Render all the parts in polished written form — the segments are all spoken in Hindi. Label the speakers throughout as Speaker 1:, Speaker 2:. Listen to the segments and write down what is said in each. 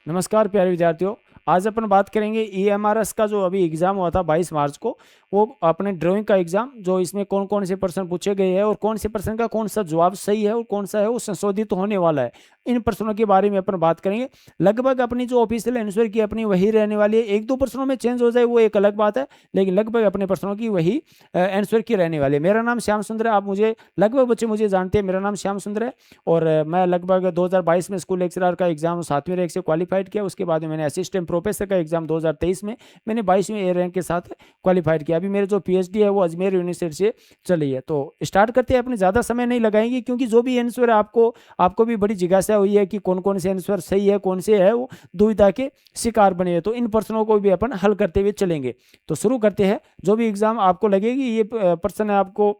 Speaker 1: नमस्कार प्यारे विद्यार्थियों। आज अपन बात करेंगे ईएमआरएस का जो अभी एग्जाम हुआ था 22 मार्च को, वो अपने ड्राइंग का एग्जाम, जो इसमें कौन कौन से प्रश्न पूछे गए हैं और कौन से प्रश्न का कौन सा जवाब सही है और कौन सा है वो संशोधित होने वाला है, इन प्रश्नों के बारे में अपन बात करेंगे। लगभग अपनी जो ऑफिशियल आंसर की अपनी वही रहने वाली है। एक दो प्रश्नों में चेंज हो जाए वो एक अलग बात है, लेकिन लगभग अपने प्रश्नों की वही आंसर की रहने वाली है। मेरा नाम श्याम सुंदर है। आप मुझे लगभग बच्चे मुझे जानते हैं, मेरा नाम श्याम सुंदर है। और मैं लगभग 2022 में स्कूल लेक्चरर का एग्जाम 7वीं रैंक से क्वालिफाइड किया। उसके बाद में मैंने असिस्टेंट प्रोफेसर का एग्जाम 2023 में मैंने 22वीं ए रैंक के साथ क्वालिफाइड किया। अभी मेरे जो पीएचडी है वो अजमेर यूनिवर्सिटी से चल रही है। तो स्टार्ट करते हैं, अपने ज़्यादा समय नहीं लगाएंगे, क्योंकि जो भी आंसर है आपको भी बड़ी जिज्ञासा हुई है कि कौन कौन से आंसर सही है, कौन से है वो दुविधा के शिकार बने हैं। तो इन प्रश्नों को भी अपन हल करते हुए चलेंगे। तो शुरू करते हैं। जो भी एग्जाम आपको लगेगी ये प्रश्न है, आपको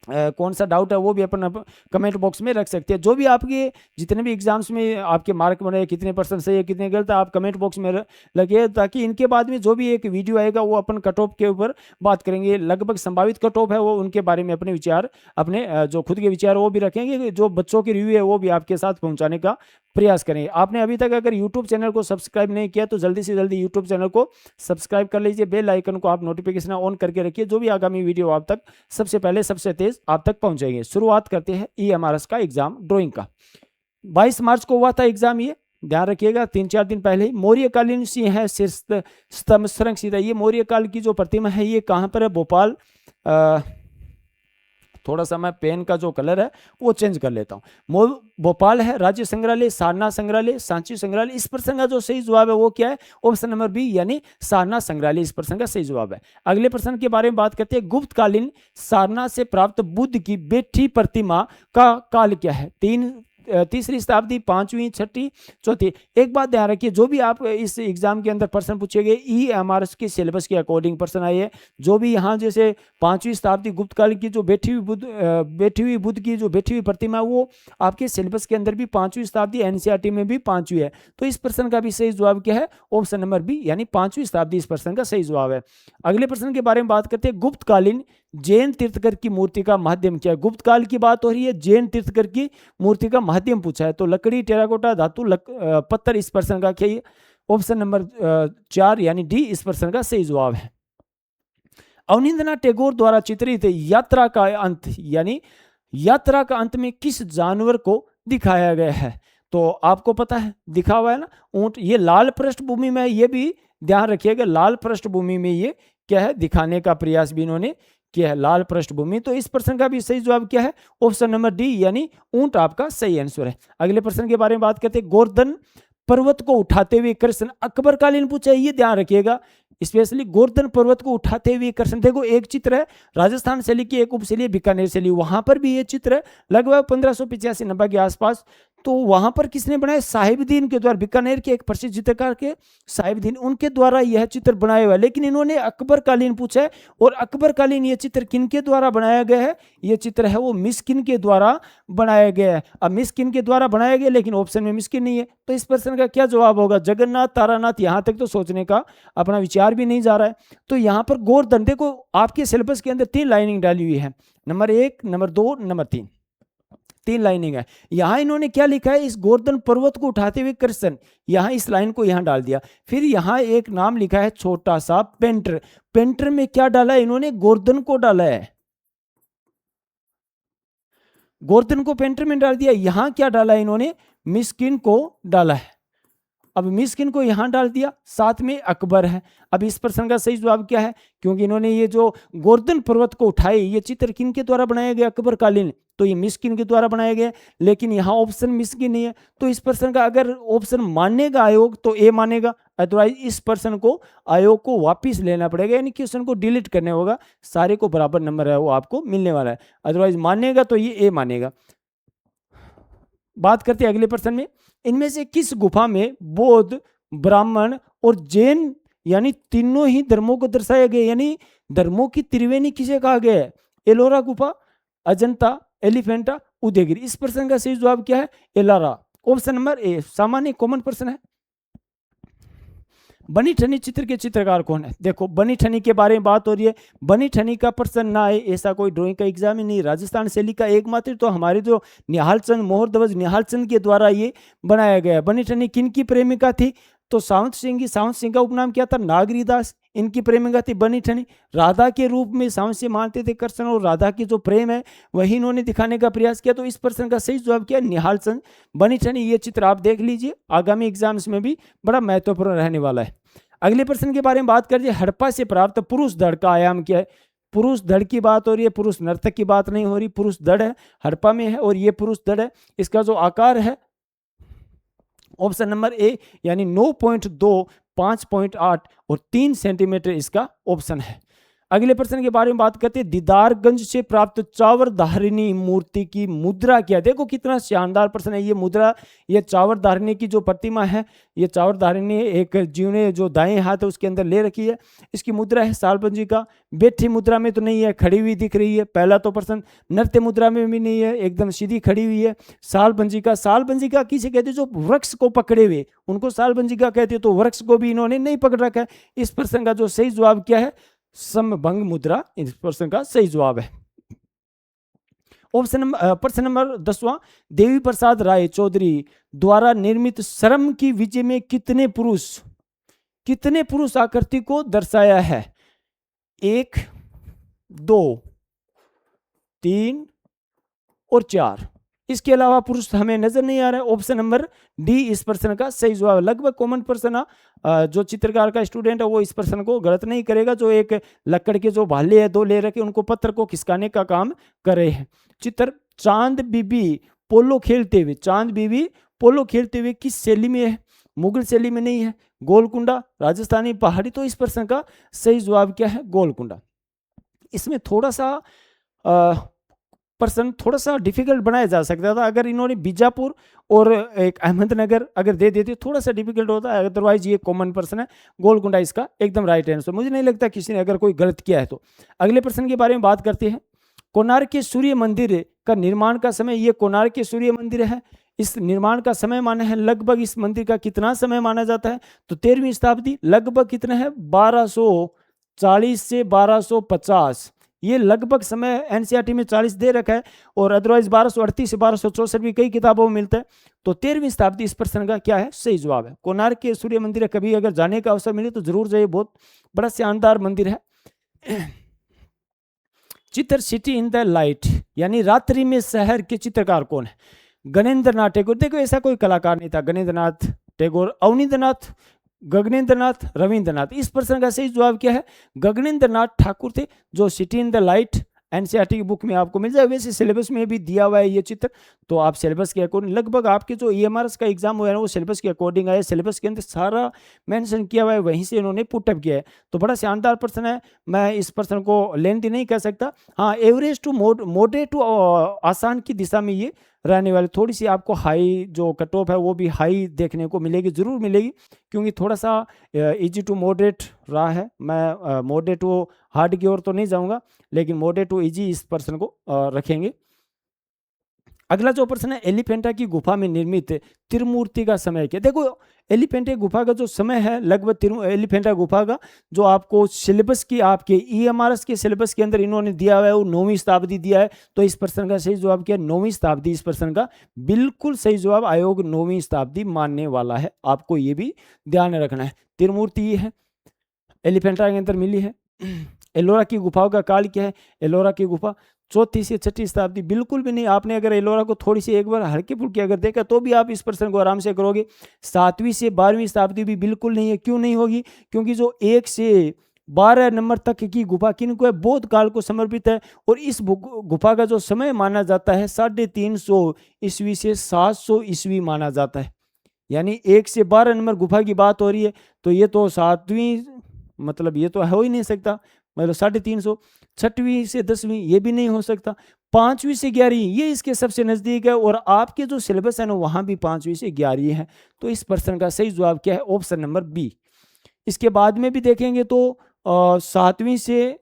Speaker 1: कौन सा डाउट है वो भी अपन कमेंट बॉक्स में रख सकते हैं। जो भी आपके जितने भी एग्जाम्स में आपके मार्क बने, कितने परसेंट सही है कितने गलत है, आप कमेंट बॉक्स में लगे, ताकि इनके बाद में जो भी एक वीडियो आएगा वो अपन कट ऑफ के ऊपर बात करेंगे। लगभग संभावित कट ऑफ है वो, उनके बारे में अपने विचार, अपने जो खुद के विचार वो भी रखेंगे। जो बच्चों की रिव्यू है वो भी आपके साथ पहुंचाने का प्रयास करेंगे। आपने अभी तक अगर यूट्यूब चैनल को सब्सक्राइब नहीं किया तो जल्दी से जल्दी यूट्यूब चैनल को सब्सक्राइब कर लीजिए। बेल आइकन को आप नोटिफिकेशन ऑन करके रखिए, जो भी आगामी वीडियो आप तक सबसे पहले सबसे तेज आप तक पहुंचेंगे। शुरुआत करते हैं ईएमआरएस का एग्जाम ड्राइंग का। 22 मार्च को हुआ था एग्जाम, ये ध्यान रखिएगा, 3-4 दिन पहले ही। मौर्यकालीन सिंह है स्तंभ सुरंग सीधा। ये मौर्य काल की जो प्रतिमा है ये कहाँ पर है? भोपाल। थोड़ा सा मैं पेन का जो कलर है वो चेंज कर लेता हूँ। भोपाल है। राज्य संग्रहालय, सारनाथ संग्रहालय, सांची संग्रहालय। इस प्रश्न का जो सही जवाब है वो क्या है? ऑप्शन नंबर बी, यानी सारनाथ संग्रहालय इस प्रश्न का सही जवाब है। अगले प्रश्न के बारे में बात करते हैं। गुप्तकालीन सारनाथ से प्राप्त बुद्ध की बैठी प्रतिमा का काल क्या है? तीसरी शताब्दी, 5वीं, 6वीं, 4वीं। एक बात ध्यान रखिए, जो भी आप इस एग्जाम के अंदर प्रश्न पूछे गए ईएमआरएस के सिलेबस के अकॉर्डिंग प्रश्न आए हैं। जो भी यहाँ जैसे 5वीं शताब्दी गुप्त काल की जो बैठी हुई बुद्ध की जो बैठी हुई प्रतिमा, वो आपके सिलेबस के अंदर भी 5वीं शताब्दी, एनसीईआरटी में भी 5वीं है। तो इस प्रश्न का भी सही जवाब क्या है? ऑप्शन नंबर बी, यानी 5वीं शताब्दी इस प्रश्न का सही जवाब है। अगले प्रश्न के बारे में बात करते हैं। गुप्तकालीन जैन तीर्थकर की मूर्ति का माध्यम क्या है? गुप्त काल की बात हो रही है, जैन तीर्थकर की मूर्ति का माध्यम पूछा है। तो लकड़ी, टेराकोटा, धातु, पत्थर इस प्रश्न का क्या है? ऑप्शन नंबर 4, यानी डी इस प्रश्न का सही जवाब है। अवनींद्रनाथ टैगोर द्वारा चित्रित यात्रा का अंत, यानी यात्रा का अंत में किस जानवर को दिखाया गया है? तो आपको पता है, दिखा हुआ है ना, ऊंट। ये लाल पृष्ठभूमि में, ये भी ध्यान रखिएगा, लाल पृष्ठभूमि में ये क्या है? दिखाने का प्रयास भी इन्होंने किया है, लाल पृष्ठभूमि। तो इस प्रश्न का भी सही जवाब क्या है? ऑप्शन नंबर डी, यानी ऊंट आपका सही आंसर है। अगले प्रश्न के बारे में बात करते हैं। गोवर्धन पर्वत को उठाते हुए कृष्ण, अकबर कालीन पूछा है, ये ध्यान रखिएगा, स्पेशली गोवर्धन पर्वत को उठाते हुए कृष्ण। देखो एक चित्र है राजस्थान शैली की, एक उपशैली बीकानेर शैली, वहां पर भी ये चित्र है लगभग 1585-90 के आसपास। तो वहां पर किसने बनाया? साहिबदीन के द्वारा, बीकानेर के एक प्रसिद्ध चित्रकार के साहिबदीन, उनके द्वारा यह चित्र बनाया हुआ है। लेकिन इन्होंने अकबर कालीन पूछा है, और अकबर कालीन ये चित्र किन के द्वारा बनाया गया है? ये चित्र है वो मिस्किन के द्वारा बनाया गया है। अब मिस्किन के द्वारा बनाया गया, लेकिन ऑप्शन में मिस्किन नहीं है, तो इस प्रश्न का क्या जवाब होगा? जगन्नाथ, तारानाथ। यहां तक तो सोचने का अपना विचार भी नहीं जा रहा है। तो यहां पर गोवर्धन, देखो आपके सिलेबस के अंदर 3 लाइनिंग डाली हुई है, नंबर 1, नंबर 2, नंबर 3, 3 लाइनिंग है। यहां इन्होंने क्या लिखा है? इस गोवर्धन पर्वत को उठाते हुए कृष्ण, यहां इस लाइन को यहां डाल दिया। फिर यहां एक नाम लिखा है छोटा सा पेंटर। पेंटर में क्या डाला है इन्होंने? गोवर्धन को डाला है, गोवर्धन को पेंटर में डाल दिया। यहां क्या डाला है इन्होंने? मिस्किन को डाला है। अब मिस्किन को यहां डाल दिया, साथ में अकबर है। अब इस प्रश्न का सही जवाब क्या है? क्योंकि इन्होंने ये जो गोवर्धन पर्वत को उठाए, ये चित्र किन के द्वारा बनाया गया? अकबर कालीन, तो ये मिस्किन के द्वारा बनाया गया। लेकिन यहाँ ऑप्शन मिस्किन नहीं है, तो इस प्रश्न का अगर ऑप्शन मानेगा आयोग तो ए मानेगा, अदरवाइज इस प्रश्न को आयोग को वापिस लेना पड़ेगा, यानी क्वेश्चन को डिलीट करने होगा। सारे को बराबर नंबर है वो आपको मिलने वाला है, अदरवाइज मानेगा तो ये ए मानेगा। बात करते हैं अगले प्रश्न में। इनमें से किस गुफा में बौद्ध, ब्राह्मण और जैन, यानी तीनों ही धर्मों को दर्शाया गया, यानी धर्मों की त्रिवेणी किसे कहा गया है? एलोरा गुफा, अजंता, एलिफेंटा, उदयगिरी। इस प्रश्न का सही जवाब क्या है? एलोरा, ऑप्शन नंबर ए, सामान्य कॉमन प्रश्न है। बनी ठनी चित्र के चित्रकार कौन है? देखो बनी ठनी के बारे में बात हो रही है। बनी ठनी का प्रश्न ना आए ऐसा कोई ड्राइंग का एग्जाम ही नहीं। राजस्थान शैली का एकमात्र तो हमारे जो निहाल चंद मोहर ध्वज निहाल चंद के द्वारा ये बनाया गया। बनी ठनी किन की प्रेमिका थी? तो सावंत सिंह की। सावंत सिंह का उपनाम क्या था? नागरीदास। इनकी प्रेमिका थी बनी ठनी। राधा के रूप में सावंत सिंह मानते थे कृष्ण और राधा की जो प्रेम है वही इन्होंने दिखाने का प्रयास किया। तो इस प्रश्न का सही जवाब क्या है? निहाल चंद बनी ठनी। ये चित्र आप देख लीजिए, आगामी एग्जाम्स में भी बड़ा महत्वपूर्ण रहने वाला है। अगले प्रश्न के बारे में बात करिए। हड़प्पा से प्राप्त पुरुष धड़ का आयाम क्या है? पुरुष धड़ की बात हो रही है, पुरुष नर्तक की बात नहीं हो रही। पुरुष धड़ है, हड़प्पा में है और ये पुरुष धड़ है। इसका जो आकार है ऑप्शन नंबर ए यानी 9.2, 5.8 और 3 सेंटीमीटर इसका ऑप्शन है। अगले प्रश्न के बारे में बात करते हैं। दीदारगंज से प्राप्त चावर धारिणी मूर्ति की मुद्रा क्या? देखो कितना शानदार प्रश्न है। ये मुद्रा, ये चावर धारिणी की जो प्रतिमा है, ये चावर धारिणी एक जीव ने जो दाएं हाथ है उसके अंदर ले रखी है। इसकी मुद्रा है सालबंजी का। बैठी मुद्रा में तो नहीं है, खड़ी हुई दिख रही है, पहला तो प्रश्न। नृत्य मुद्रा में भी नहीं है, एकदम सीधी खड़ी हुई है। सालबंजी का, सालबंजी का किसे कहते हैं? जो वृक्ष को पकड़े हुए उनको सालबंजी का कहते हैं। तो वृक्ष को भी इन्होंने नहीं पकड़ रखा है। इस प्रश्न का जो सही जवाब क्या है? समभंग मुद्रा इस प्रश्न का सही जवाब है। प्रश्न नंबर 10वां। देवी प्रसाद राय चौधरी द्वारा निर्मित शर्म की विजय में कितने पुरुष आकृति को दर्शाया है? 1, 2, 3 और 4। इसके अलावा पुरुष हमें नजर नहीं आ रहा है। ऑप्शन नंबर डी इस प्रश्न का सही जवाब। लगभग कॉमन प्रश्न, जो चित्रकार का स्टूडेंट है वो इस प्रश्न को गलत नहीं करेगा। जो एक लकड़ के जो भाले है 2 ले रखे उनको पत्थर को खिसकाने का काम कर रहे हैं। चित्र चांद बीबी पोलो खेलते हुए, चांद बीबी पोलो खेलते हुए किस शैली में है? मुगल शैली में नहीं है। गोलकुंडा, राजस्थानी, पहाड़ी। तो इस प्रश्न का सही जवाब क्या है? गोलकुंडा। इसमें थोड़ा सा प्रश्न थोड़ा सा डिफिकल्ट बनाया जा सकता था अगर इन्होंने बीजापुर और एक अहमदनगर अगर दे देते, थोड़ा सा डिफिकल्ट होता है। अदरवाइज ये कॉमन प्रश्न है। गोलकुंडा इसका एकदम राइट आंसर। मुझे नहीं लगता किसी ने अगर कोई गलत किया है तो। अगले प्रश्न के बारे में बात करते हैं। कोणार्क के सूर्य मंदिर का निर्माण का समय, ये कोणार्क के सूर्य मंदिर है। इस निर्माण का समय माना है लगभग, इस मंदिर का कितना समय माना जाता है? तो 13वीं शताब्दी। लगभग कितना है? 1240 से 1250। ये लगभग समय एनसीईआरटी में 40 दे रखा है और अदरवाइज 1238 से 1264 भी कई किताबों में मिलता है। तो 13वीं शताब्दी इस प्रश्न का क्या है? सही जवाब है। कोणार्क के सूर्य मंदिर कभी अगर जाने का अवसर मिले तो जरूर जाइए, बहुत बड़ा शानदार मंदिर है। चित्र सिटी इन द लाइट यानी रात्रि में शहर के चित्रकार कौन है? गणेंद्र नाथ टैगोर। देखो ऐसा कोई कलाकार नहीं था। गणेंद्र नाथ टैगोर, अवनींद्रनाथ, गगनेंद्रनाथ, रविंद्रनाथ। इस प्रश्न का सही जवाब क्या है? गगनेंद्रनाथ ठाकुर थे, जो city in the light NCERT की बुक में आपको मिल जाए। वैसे सिलेबस में भी दिया हुआ है ये चित्र, तो आप सिलेबस के अकॉर्डिंग, लगभग आपके जो ईएमआरएस का एग्जाम हुआ है ना वो सिलेबस के अकॉर्डिंग आया। सिलेबस के अंदर सारा मेंशन किया हुआ है, वहीं से इन्होंने पुटअप किया है। तो बड़ा शानदार प्रश्न है। मैं इस प्रश्न को लेंथी नहीं कह सकता। हाँ, एवरेज टू मॉडरेट टू आसान की दिशा में ये रहने वाले। थोड़ी सी आपको हाई जो कट ऑफ है वो भी हाई देखने को मिलेगी, जरूर मिलेगी, क्योंकि थोड़ा सा इजी टू मॉडरेट रहा है। मैं मॉडरेट टू हार्ड की ओर तो नहीं जाऊंगा, लेकिन मॉडरेट टू इजी इस प्रश्न को रखेंगे। अगला जो प्रश्न है, एलिफेंटा की गुफा में निर्मित त्रिमूर्ति का समय क्या? देखो एलिफेंटा गुफा का जो समय है लगभग एलिफेंटा गुफा का जो आपको सिलेबस की आपके ईएमआरएस के सिलेबस के अंदर इन्होंने दिया हुआ है वो 9वीं शताब्दी दिया है। तो इस प्रश्न का सही जवाब क्या है? 9वीं शताब्दी इस प्रश्न का बिल्कुल सही जवाब। आयोग 9वीं शताब्दी मानने वाला है, आपको ये भी ध्यान रखना है। त्रिमूर्ति ये है, एलिफेंटा के अंदर मिली है। एलोरा की गुफाओं का काल क्या है? एलोरा की गुफा 4वीं से 6वीं शताब्दी बिल्कुल भी नहीं। आपने अगर एलोरा को थोड़ी सी एक बार हल्के फुल्के अगर देखा तो भी आप इस प्रश्न को आराम से करोगे। 7वीं से 12वीं शताब्दी भी बिल्कुल नहीं है। क्यों नहीं होगी? क्योंकि जो 1 से 12 नंबर तक की गुफा किनको है? बौद्ध काल को समर्पित है। और इस गुफा का जो समय माना जाता है 350 ईस्वी से 700 ईस्वी माना जाता है। यानी 1 से 12 नंबर गुफा की बात हो रही है, तो ये तो 7वीं मतलब ये तो हो ही नहीं सकता, मतलब 350। 6वीं से 10वीं ये भी नहीं हो सकता। 5वीं से 11वीं ये इसके सबसे नज़दीक है, और आपके जो सिलेबस है ना वहाँ भी 5वीं से 11वीं है। तो इस प्रश्न का सही जवाब क्या है? Option number B. इसके बाद में भी देखेंगे तो 7वीं से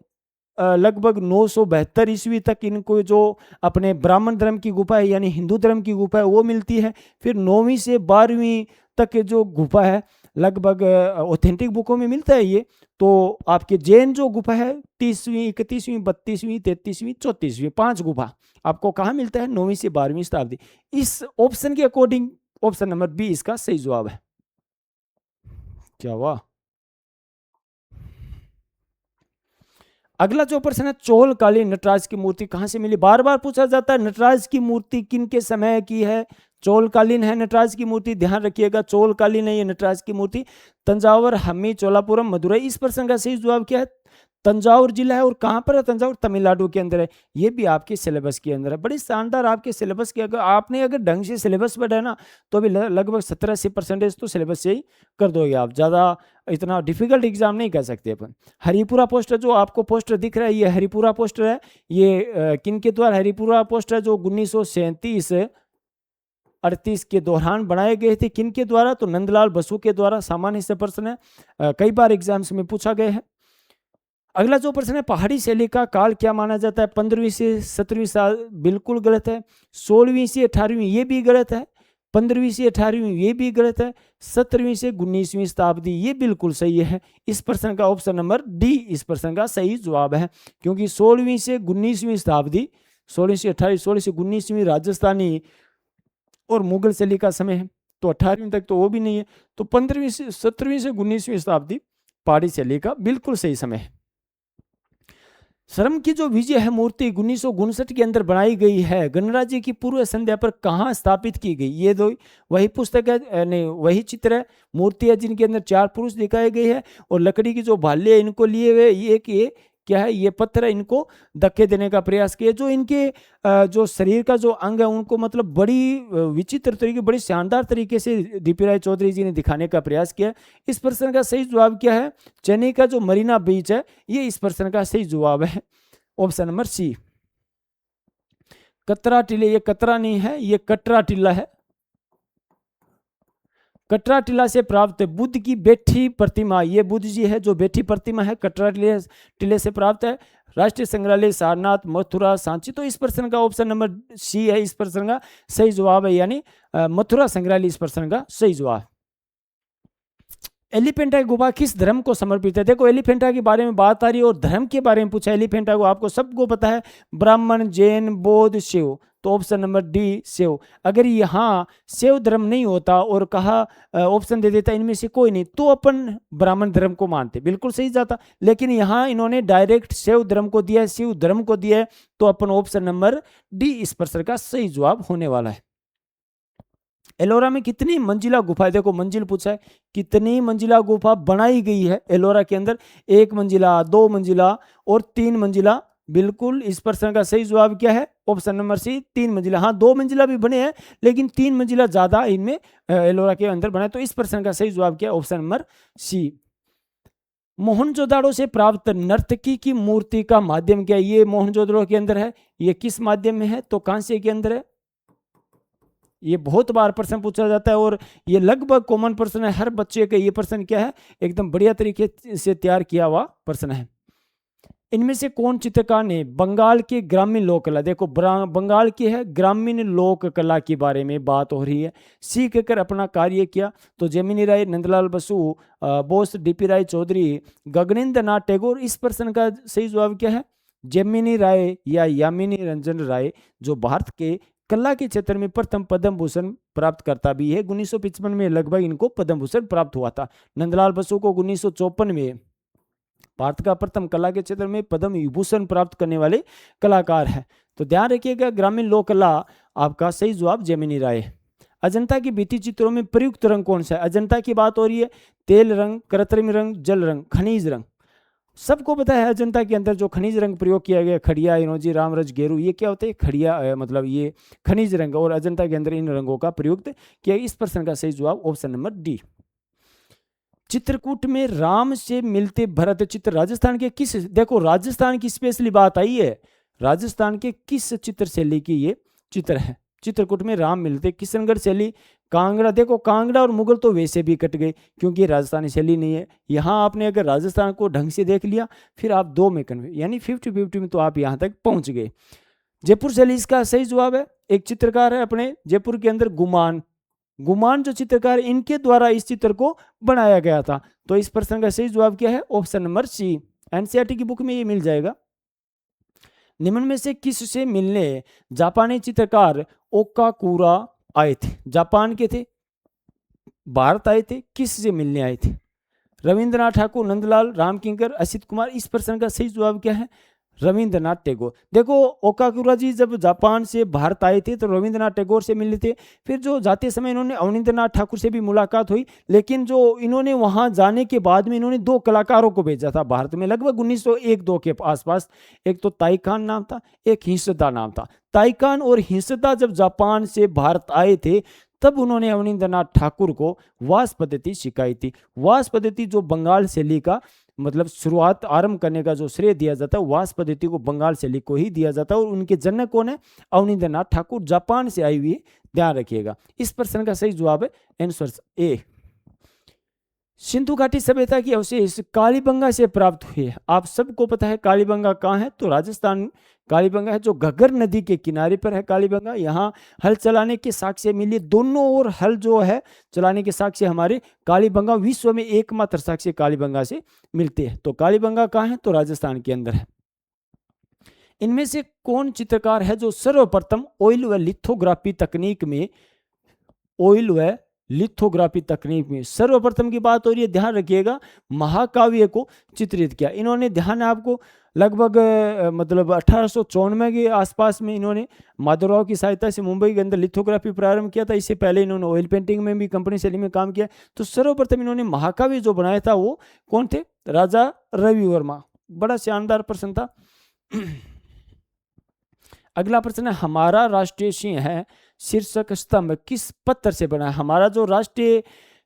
Speaker 1: लगभग 972 ईस्वी तक इनको जो अपने ब्राह्मण धर्म की गुफा है यानी हिंदू धर्म की गुफा है वो मिलती है। फिर 9वीं से 12वीं तक जो गुफा है लगभग ऑथेंटिक बुकों में मिलता है ये। तो आपके जैन जो गुफा है 30वीं, 31वीं, 32वीं, 33वीं, 34वीं, 5 गुफा आपको कहाँ मिलता है? 9वीं से 12वीं शताब्दी। इस ऑप्शन के अकॉर्डिंग ऑप्शन नंबर बी इसका सही जवाब है। क्या हुआ? अगला जो प्रश्न है, चोल कालीन नटराज की मूर्ति कहां से मिली? बार बार पूछा जाता है नटराज की मूर्ति किन के समय की है? चोल कालीन है नटराज की मूर्ति, ध्यान रखिएगा, चोल कालीन है ये नटराज की मूर्ति। तंजावर, हम्मी, चोलापुरम, मदुरई। इस प्रश्न का सही जवाब क्या है? तंजावुर जिला है। और कहाँ पर है तंजावुर? तमिलनाडु के अंदर है। ये भी आपके सिलेबस के अंदर है। बड़ी शानदार आपके सिलेबस के, अगर आपने ढंग से सिलेबस पढ़ा है ना तो भी लगभग 70-80% तो सिलेबस से ही कर दोगे आप। ज़्यादा इतना डिफिकल्ट एग्जाम नहीं कर सकते अपन। हरिपुरा पोस्टर जो आपको पोस्टर दिख रहा है ये हरिपुरा पोस्टर है। ये किन के द्वारा हरिपुरा पोस्टर जो 1937-38 के दौरान बनाए गए थे, किन के द्वारा? तो नंदलाल बसु के द्वारा। सामान्य से प्रश्न है, कई बार एग्जाम्स में पूछा गया है। अगला जो प्रश्न है, पहाड़ी शैली का काल क्या माना जाता है? 15वीं से 17वीं साल, बिल्कुल गलत है। 16वीं से 18वीं, ये भी गलत है। 15वीं से 18वीं, ये भी गलत है। 17वीं से 19वीं शताब्दी, ये बिल्कुल सही है। इस प्रश्न का ऑप्शन नंबर डी इस प्रश्न का सही जवाब है, क्योंकि 16वीं से 19वीं शताब्दी, 16वीं से 18वीं, 16वीं से 19वीं राजस्थानी और मुगल शैली का समय है, तो 18वीं तक तो वो भी नहीं है। तो 15वीं से 17वीं से 19वीं शताब्दी पहाड़ी शैली का बिल्कुल सही समय है। शर्म की जो विजय है मूर्ति 1959 के अंदर बनाई गई है, गणराज्य की पूर्व संध्या पर कहाँ स्थापित की गई? ये दो वही पुस्तक है, नहीं वही चित्र है, मूर्ति है जिनके अंदर 4 पुरुष दिखाए गए हैं और लकड़ी की जो भाले है इनको लिए हुए, ये क्या है? ये पत्थर है, इनको धक्के देने का प्रयास किया। जो इनके जो शरीर का जो अंग है उनको मतलब बड़ी विचित्र तरीके, बड़ी शानदार तरीके से डीपी राय चौधरी जी ने दिखाने का प्रयास किया। इस प्रश्न का सही जवाब क्या है? चेन्नई का जो मरीना बीच है ये इस प्रश्न का सही जवाब है, ऑप्शन नंबर सी। कतरा टीले, ये कतरा नहीं है, ये कटरा टीला है। कटरा टीला से प्राप्त बुद्ध की बैठी प्रतिमा, ये बुद्ध जी है जो बैठी प्रतिमा है, कटरा टीले से प्राप्त है। राष्ट्रीय संग्रहालय सारनाथ, मथुरा, सांची। तो इस प्रश्न का ऑप्शन नंबर सी है इस प्रश्न का सही जवाब है, यानी मथुरा संग्रहालय इस प्रश्न का सही जवाब। एलिफेंटा की गुफा किस धर्म को समर्पित है? देखो एलिफेंटा के बारे में बात आ रही है और धर्म के बारे में पूछा। एलिफेंटा को आपको सबको पता है, ब्राह्मण, जैन, बौद्ध, शिव। तो ऑप्शन नंबर डी शिव। अगर यहाँ शिव धर्म नहीं होता और कहा ऑप्शन दे देता इनमें से कोई नहीं, तो अपन ब्राह्मण धर्म को मानते, बिल्कुल सही जाता। लेकिन यहाँ इन्होंने डायरेक्ट शिव धर्म को दिया है, शिव धर्म को दिया है, तो अपन ऑप्शन नंबर डी इस प्रश्न का सही जवाब होने वाला है। एलोरा में कितनी मंजिला गुफा है? देखो मंजिल पूछा है, कितनी मंजिला गुफा बनाई गई है एलोरा के अंदर? 1 मंजिला, 2 मंजिला और 3 मंजिला। बिल्कुल इस प्रश्न का सही जवाब क्या है? ऑप्शन नंबर सी 3 मंजिला। हाँ 2 मंजिला भी बने हैं लेकिन 3 मंजिला ज्यादा इनमें एलोरा के अंदर बना है। तो इस प्रश्न का सही जवाब क्या है? ऑप्शन नंबर सी। मोहनजोदाड़ो से प्राप्त नर्तकी की मूर्ति का माध्यम क्या है? ये मोहनजोदाड़ो के अंदर है, ये किस माध्यम में है? तो कांस्य के अंदर है। ये बहुत बार प्रश्न पूछा जाता है और ये लगभग कॉमन प्रश्न है हर बच्चे का। ये प्रश्न क्या है? एकदम बढ़िया तरीके से तैयार किया हुआ प्रश्न है। इनमें से कौन चित्रकार ने बंगाल के ग्रामीण लोक कला, देखो बंगाल की है ग्रामीण लोक कला के बारे में बात हो रही है, सीख कर अपना कार्य किया? तो जेमिनी राय, नंदलाल बसु, बोस, डीपी राय चौधरी, गगनेंद्र नाथ टैगोर। इस प्रश्न का सही जवाब क्या है? जेमिनी राय या यामिनी रंजन राय, जो भारत के कला के क्षेत्र में प्रथम पद्म भूषण प्राप्त करता भी है। 1955 में लगभग इनको पद्म भूषण प्राप्त हुआ था। नंदलाल बसु को 1954 में भारत का प्रथम कला के क्षेत्र में पद्म विभूषण प्राप्त करने वाले कलाकार है। तो ध्यान रखिएगा ग्रामीण लोक कला आपका सही जवाब जेमिनी राय है। अजंता की भित्ति चित्रों में प्रयुक्त रंग कौन सा है? अजंता की बात हो रही है, तेल रंग, कृत्रिम रंग, जल रंग, खनिज रंग। सबको पता है अजंता के अंदर जो खनिज रंग प्रयोग किया गया, खड़िया, इनोजी, रामरज, गेरू, ये क्या होते हैं? खड़िया मतलब ये खनिज रंग, और अजंता के अंदर इन रंगों का प्रयुक्त किया। इस प्रश्न का सही जवाब ऑप्शन नंबर डी। चित्रकूट में राम से मिलते भरत चित्र राजस्थान के किस, देखो राजस्थान की स्पेशली बात आई है, राजस्थान के किस चित्र शैली की ये चित्र है? चित्रकूट में राम मिलते, किशनगढ़ शैली, कांगड़ा। देखो कांगड़ा और मुगल तो वैसे भी कट गए क्योंकि राजस्थानी शैली नहीं है। यहाँ आपने अगर राजस्थान को ढंग से देख लिया फिर आप 2 में कन्वे, यानी 50-50 में तो आप यहाँ तक पहुँच गए। जयपुर शैली इसका सही जवाब है। एक चित्रकार है अपने जयपुर के अंदर, गुमान, गुमान जो चित्रकार, इनके द्वारा इस चित्र को बनाया गया था। तो इस प्रश्न का सही जवाब क्या है? Option number C. एनसीईआरटी की बुक में ये मिल जाएगा। निम्न में से किससे मिलने जापानी चित्रकार ओकाकुरा आए थे? जापान के थे, भारत आए थे, किससे मिलने आए थे? रविंद्रनाथ ठाकुर, नंदलाल, रामकिंकर, असित कुमार। इस प्रश्न का सही जवाब क्या है? रविंद्रनाथ टैगोर। देखो, ओकाकुरा जी जब जापान से भारत आए थे तो रविंद्रनाथ टैगोर से मिले थे। फिर जो जाते समय इन्होंने अवनींद्रनाथ ठाकुर से भी मुलाकात हुई, लेकिन जो इन्होंने वहां जाने के बाद में इन्होंने दो कलाकारों को भेजा था भारत में, लगभग 1901-2 के आसपास। एक तो ताइकान नाम था, एक हिंसदा नाम था। ताइकान और हिंसदा जब जापान से भारत आए थे तब उन्होंने अवनींद्रनाथ ठाकुर को वास पद्धति सिखाई थी। वास पद्धति जो बंगाल शैली का मतलब शुरुआत आरंभ करने का जो श्रेय दिया जाता है, वास पद्धति को बंगाल शैली को ही दिया जाता है। और उनके जनक कौन है? अवनींद्रनाथ ठाकुर, जापान से आई हुई, ध्यान रखिएगा। इस प्रश्न का सही जवाब है आंसर ए। सिंधु घाटी सभ्यता की अवशेष कालीबंगा से प्राप्त हुए। आप सबको पता है कालीबंगा कहाँ है? तो राजस्थान कालीबंगा है, जो घग्गर नदी के किनारे पर है कालीबंगा। यहाँ हल चलाने के साक्ष्य मिले, दोनों ओर हल जो है चलाने के साक्ष्य हमारे कालीबंगा, विश्व में एकमात्र साक्ष्य कालीबंगा से मिलते हैं। तो कालीबंगा कहाँ है? तो राजस्थान के अंदर है। इनमें से कौन चित्रकार है जो सर्वप्रथम ऑयल व लिथोग्राफी तकनीक में लिथोग्राफी तकनीक में सर्वप्रथम की बात हो रही है, ध्यान रखिएगा, महाकाव्य को चित्रित किया इन्होंने। ध्यान है आपको, लगभग मतलब 1894 के आसपास में इन्होंने माधवराव की सहायता से मुंबई के अंदर लिथोग्राफी प्रारंभ किया था। इससे पहले इन्होंने ऑयल पेंटिंग में भी कंपनी शैली में काम किया। तो सर्वप्रथम इन्होंने महाकाव्य जो बनाया था वो कौन थे? राजा रवि वर्मा। बड़ा शानदार प्रश्न था। अगला प्रश्न है, हमारा राष्ट्रीय सिंह है शीर्षक स्तंभ किस पत्थर से बना है? हमारा जो राष्ट्रीय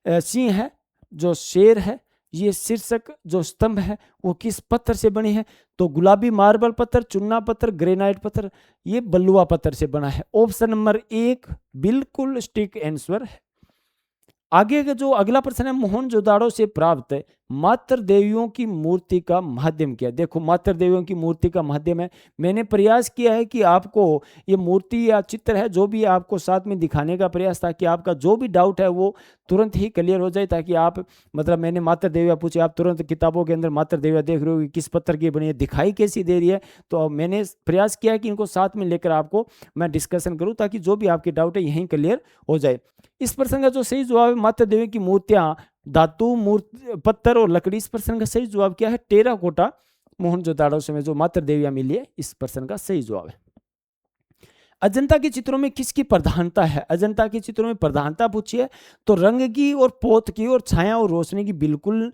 Speaker 1: सिंह है, जो शेर है, ये शीर्षक जो स्तंभ है वो किस पत्थर से बनी है? तो गुलाबी मार्बल पत्थर, चुन्ना पत्थर, ग्रेनाइट पत्थर, ये बलुआ पत्थर से बना है। ऑप्शन नंबर 1 बिल्कुल सटीक आंसर है। आगे का जो अगला प्रश्न है, मोहनजोदाड़ो से प्राप्त मातृ देवियों की मूर्ति का माध्यम क्या? देखो, मातृ देवियों की मूर्ति का माध्यम है, मैंने प्रयास किया है कि आपको ये मूर्ति या चित्र है जो भी आपको साथ में दिखाने का प्रयास, ताकि आपका जो भी डाउट है वो तुरंत ही क्लियर हो जाए, ताकि आप मतलब मैंने मातृ देवियाँ पूछी, आप तुरंत किताबों के अंदर मातृ देवियाँ देख रहे हो कि किस पत्थर की बनी है, दिखाई कैसी दे रही है। तो मैंने प्रयास किया है कि इनको साथ में लेकर आपको मैं डिस्कशन करूँ, ताकि जो भी आपके डाउट है यहीं क्लियर हो जाए। इस प्रश्न का जो सही जवाब है, मातृ देवी की मूर्तियां धातु, मूर्ति, पत्थर और लकड़ी। इस प्रश्न का सही जवाब क्या है? टेराकोटा मोहनजोदाड़ो से में जो मातृ देवियां मिली है, इस प्रश्न का सही जवाब है। अजंता के चित्रों में किसकी प्रधानता है? अजंता के चित्रों में प्रधानता पूछी है तो रंग की और पोत की और छाया और रोशनी की बिल्कुल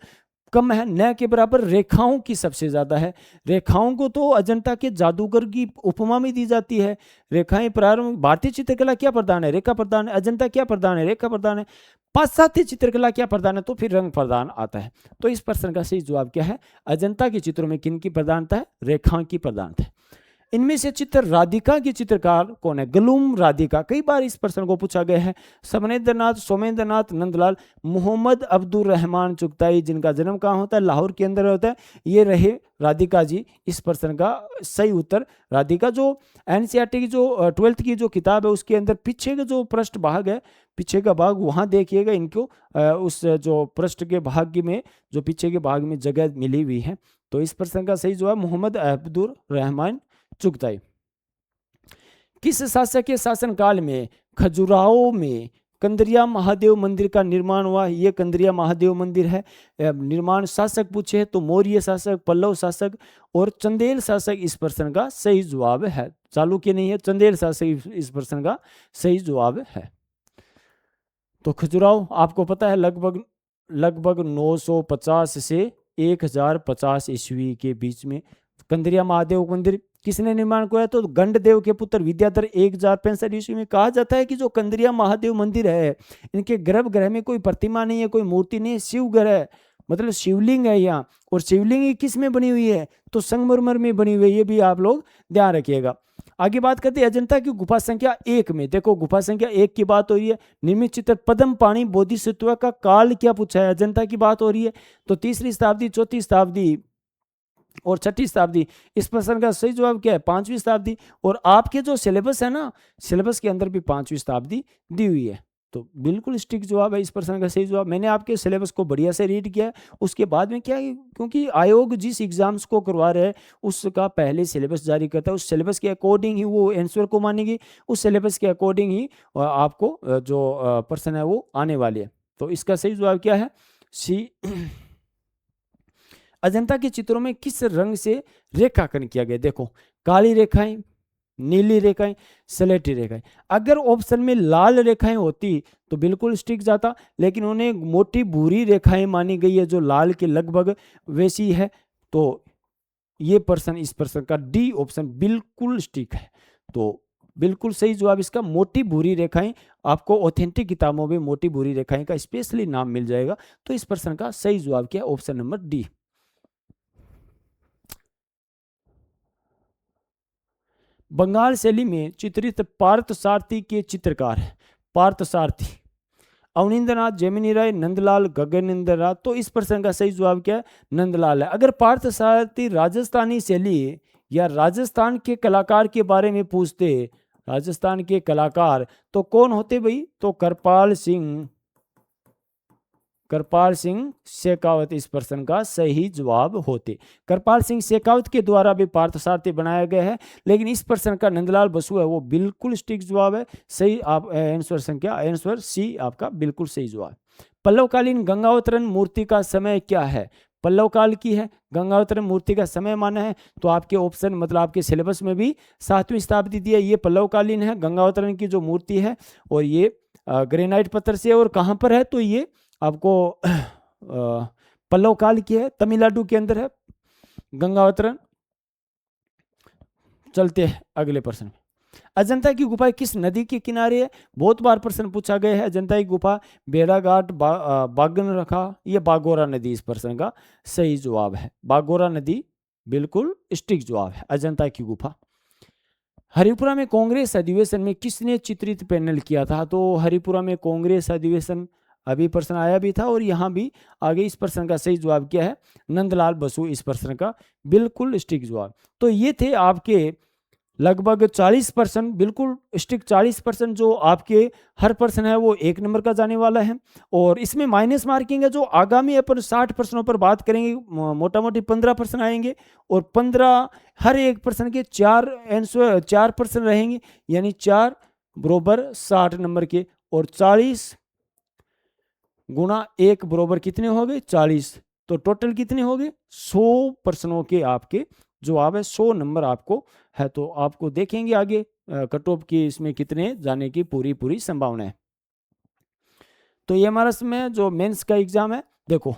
Speaker 1: कम है, न के बराबर रेखाओं की सबसे ज्यादा है। रेखाओं को तो अजंता के जादूगर की उपमा में दी जाती है। रेखाएं प्रारंभ, भारतीय चित्रकला क्या प्रदान है? रेखा प्रदान है। अजंता क्या प्रदान है? रेखा प्रदान है। पाश्चात्य चित्रकला क्या प्रदान है? तो फिर रंग प्रदान आता है। तो इस प्रश्न का सही जवाब क्या है? अजंता के चित्रों में किन की प्रधानता है? रेखाओं की प्रधानता है। इनमें से चित्र राधिका की चित्रकार कौन है? गलूम राधिका। कई बार इस प्रश्न को पूछा गया है। समनेंद्रनाथ, सोमेंद्रनाथ, नंदलाल, मोहम्मद अब्दुल रहमान चुगताई, जिनका जन्म कहाँ होता है? लाहौर के अंदर होता है, ये रहे राधिका जी। इस प्रश्न का सही उत्तर राधिका। जो एनसीईआरटी की जो 12th की जो किताब है उसके अंदर पीछे का जो पृष्ठ भाग है, पीछे का भाग, वहाँ देखिएगा इनको उस जो पृष्ठ के भाग में जो पीछे के भाग में जगह मिली हुई है। तो इस प्रश्न का सही जवाब मोहम्मद अब्दुल रहमान चुगताई। किस शासक के शासनकाल में खजुराहो में कंदरिया महादेव मंदिर का निर्माण हुआ? ये कंदरिया महादेव मंदिर है। निर्माण शासक पूछे तो मौर्य शासक, पल्लव शासक और चंदेल शासक इस प्रश्न का सही जवाब है। चालुक्य नहीं है, चंदेल शासक इस प्रश्न का सही जवाब है। तो खजुराहो आपको पता है लगभग 950 से 1050 ईस्वी के बीच में कंदरिया महादेव मंदिर किसने निर्माण किया? तो गंडदेव के पुत्र विद्याधर 1065 ईस्वी में। कहा जाता है कि जो कंदरिया महादेव मंदिर है, इनके गर्भगृह में कोई प्रतिमा नहीं है, कोई मूर्ति नहीं है, शिव ग्रह मतलब शिवलिंग है यहाँ। और शिवलिंग किस में बनी हुई है? तो संगमरमर में बनी हुई है। ये भी आप लोग ध्यान रखिएगा। आगे बात करते हैं अजंता की गुफा संख्या 1 में। देखो, गुफा संख्या 1 की बात हो रही है। निर्मित चित्र पद्म पाणी बोधिसत्व का काल क्या पूछा है? अजंता की बात हो रही है। तो 3री शताब्दी, 4ठी शताब्दी और 6ठी शताब्दी। इस प्रश्न का सही जवाब क्या है? 5वीं शताब्दी। और आपके जो सिलेबस है ना, सिलेबस के अंदर भी 5वीं शताब्दी दी हुई है। तो बिल्कुल स्ट्रिक्ट जवाब है इस प्रश्न का सही जवाब। मैंने आपके सिलेबस को बढ़िया से रीड किया है, उसके बाद में क्या है, क्योंकि आयोग जिस एग्जाम्स को करवा रहे हैं उसका पहले सिलेबस जारी करता है, उस सिलेबस के अकॉर्डिंग ही वो आंसर को मानेगी, उस सिलेबस के अकॉर्डिंग ही आपको जो प्रश्न है वो आने वाली है। तो इसका सही जवाब क्या है, सी। अजंता के चित्रों में किस रंग से रेखांकन किया गया, देखो काली रेखाएं, नीली रेखाएं, स्लेटी रेखाएं। अगर ऑप्शन में लाल रेखाएं होती तो बिल्कुल स्टिक जाता, लेकिन उन्हें मोटी भूरी रेखाएं मानी गई है जो लाल के लगभग वैसी है, तो ये प्रश्न, इस प्रश्न का डी ऑप्शन बिल्कुल स्टिक है। तो बिल्कुल सही जवाब इसका मोटी भूरी रेखाएं, आपको ऑथेंटिक किताबों में मोटी भूरी रेखाएं का स्पेशली नाम मिल जाएगा। तो इस प्रश्न का सही जवाब क्या है, ऑप्शन नंबर डी। बंगाल शैली में चित्रित पार्थसारथी के चित्रकार है, पार्थसारथी अवनींद्रनाथ, जेमिनी राय, नंदलाल, गगनेंद्रनाथ। तो इस प्रश्न का सही जवाब क्या है, नंदलाल है। अगर पार्थसारथी राजस्थानी शैली या राजस्थान के कलाकार के बारे में पूछते, राजस्थान के कलाकार, तो कौन होते भाई, तो करपाल सिंह शेखावत इस प्रश्न का सही जवाब होते। करपाल सिंह शेखावत के द्वारा भी पार्थसारथी बनाया गया है, लेकिन इस प्रश्न का नंदलाल बसु है वो बिल्कुल स्टिक जवाब है। सही आप आंसर संख्या, आंसर सी आपका बिल्कुल सही जवाब। पल्लवकालीन गंगावतरण मूर्ति का समय क्या है, पल्लव काल की है, गंगावतरण मूर्ति का समय माना है, तो आपके ऑप्शन मतलब आपके सिलेबस में भी 7वीं शताब्दी दी है, ये पल्लवकालीन है गंगावतरण की जो मूर्ति है, और ये ग्रेनाइट पत्थर से, और कहाँ पर है, तो ये आपको पल्लव काल की है, तमिलनाडु के अंदर है गंगावतरण। चलते हैं अगले प्रश्न में। अजंता की गुफा किस नदी के किनारे है, बहुत बार प्रश्न पूछा गया है। अजंता की गुफा बेड़ाघाट, बागन रखा, ये बागोरा नदी इस प्रश्न का सही जवाब है। बागोरा नदी बिल्कुल स्टिक जवाब है। अजंता की गुफा। हरिपुरा में कांग्रेस अधिवेशन में किसने चित्रित पैनल किया था, तो हरिपुरा में कांग्रेस अधिवेशन अभी प्रश्न आया भी था, और यहाँ भी आगे इस प्रश्न का सही जवाब क्या है, नंदलाल बसु इस प्रश्न का बिल्कुल स्टिक जवाब। तो ये थे आपके लगभग 40%, बिल्कुल स्टिक 40% जो आपके हर प्रश्न है वो 1 नंबर का जाने वाला है, और इसमें माइनस मार्किंग है। जो आगामी अपन 60 प्रश्नों पर बात करेंगे, मोटा मोटी 15 प्रश्न आएंगे, और 15 हर एक प्रश्न के 4 आंसर, 4 प्रश्न रहेंगे, यानी 4 बरोबर 60 नंबर के, और 40 गुणा 1 बरोबर कितने हो गए, 40। तो टोटल कितने हो गए, 100 प्रश्नों के आपके जवाब है, 100 नंबर आपको है। तो आपको देखेंगे आगे कट ऑफ की इसमें कितने जाने की पूरी संभावना है। तो ये हमारा समय जो मेंस का एग्जाम है, देखो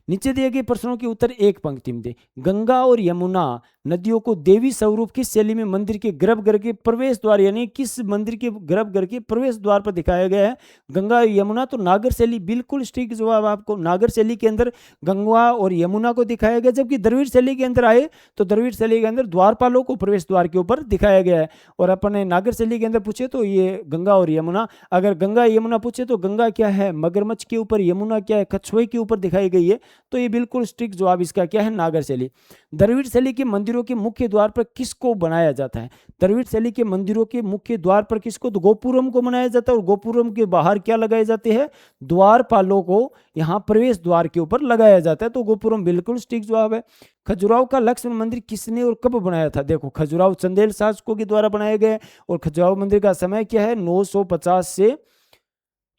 Speaker 1: नीचे दिए गए प्रश्नों के उत्तर एक पंक्ति में दे। गंगा और यमुना नदियों को देवी स्वरूप किस शैली में मंदिर के गर्भगृह के प्रवेश द्वार, यानी किस मंदिर के गर्भगृह के प्रवेश द्वार पर दिखाया गया है। गंगा और यमुना, तो नागर शैली बिल्कुल ठीक जवाब आपको। नागर शैली के अंदर गंगा और यमुना को दिखाया गया, जबकि द्रविड़ शैली के अंदर आए तो द्रविड़ शैली के अंदर द्वारपालों को प्रवेश द्वार के ऊपर दिखाया गया है। और अपने नागर शैली के अंदर पूछे तो ये गंगा और यमुना। अगर गंगा यमुना पूछे तो गंगा क्या है मगरमच्छ के ऊपर, यमुना क्या है कछुए के ऊपर दिखाई गई है। तो ये बिल्कुल स्ट्रिक्ट जवाब इसका क्या है, नागर शैली। द्रविड़ शैली के मंदिरों के मुख्य द्वार पर किसको बनाया जाता है, द्रविड़ शैली के मंदिरों के मुख्य द्वार पर किसको, तो गोपुरम को बनाया जाता है। और गोपुरम के बाहर क्या लगाए जाते हैं, द्वारपालों को यहाँ प्रवेश द्वार के ऊपर लगाया जाता है। तो गोपुरम बिल्कुल स्ट्रिक्ट जवाब है। खजुराहो का लक्ष्मण मंदिर किसने और कब बनाया था, देखो खजुराहो चंदेल शासकों के द्वारा बनाया गया है। और खजुराहो मंदिर का समय क्या है, 950 से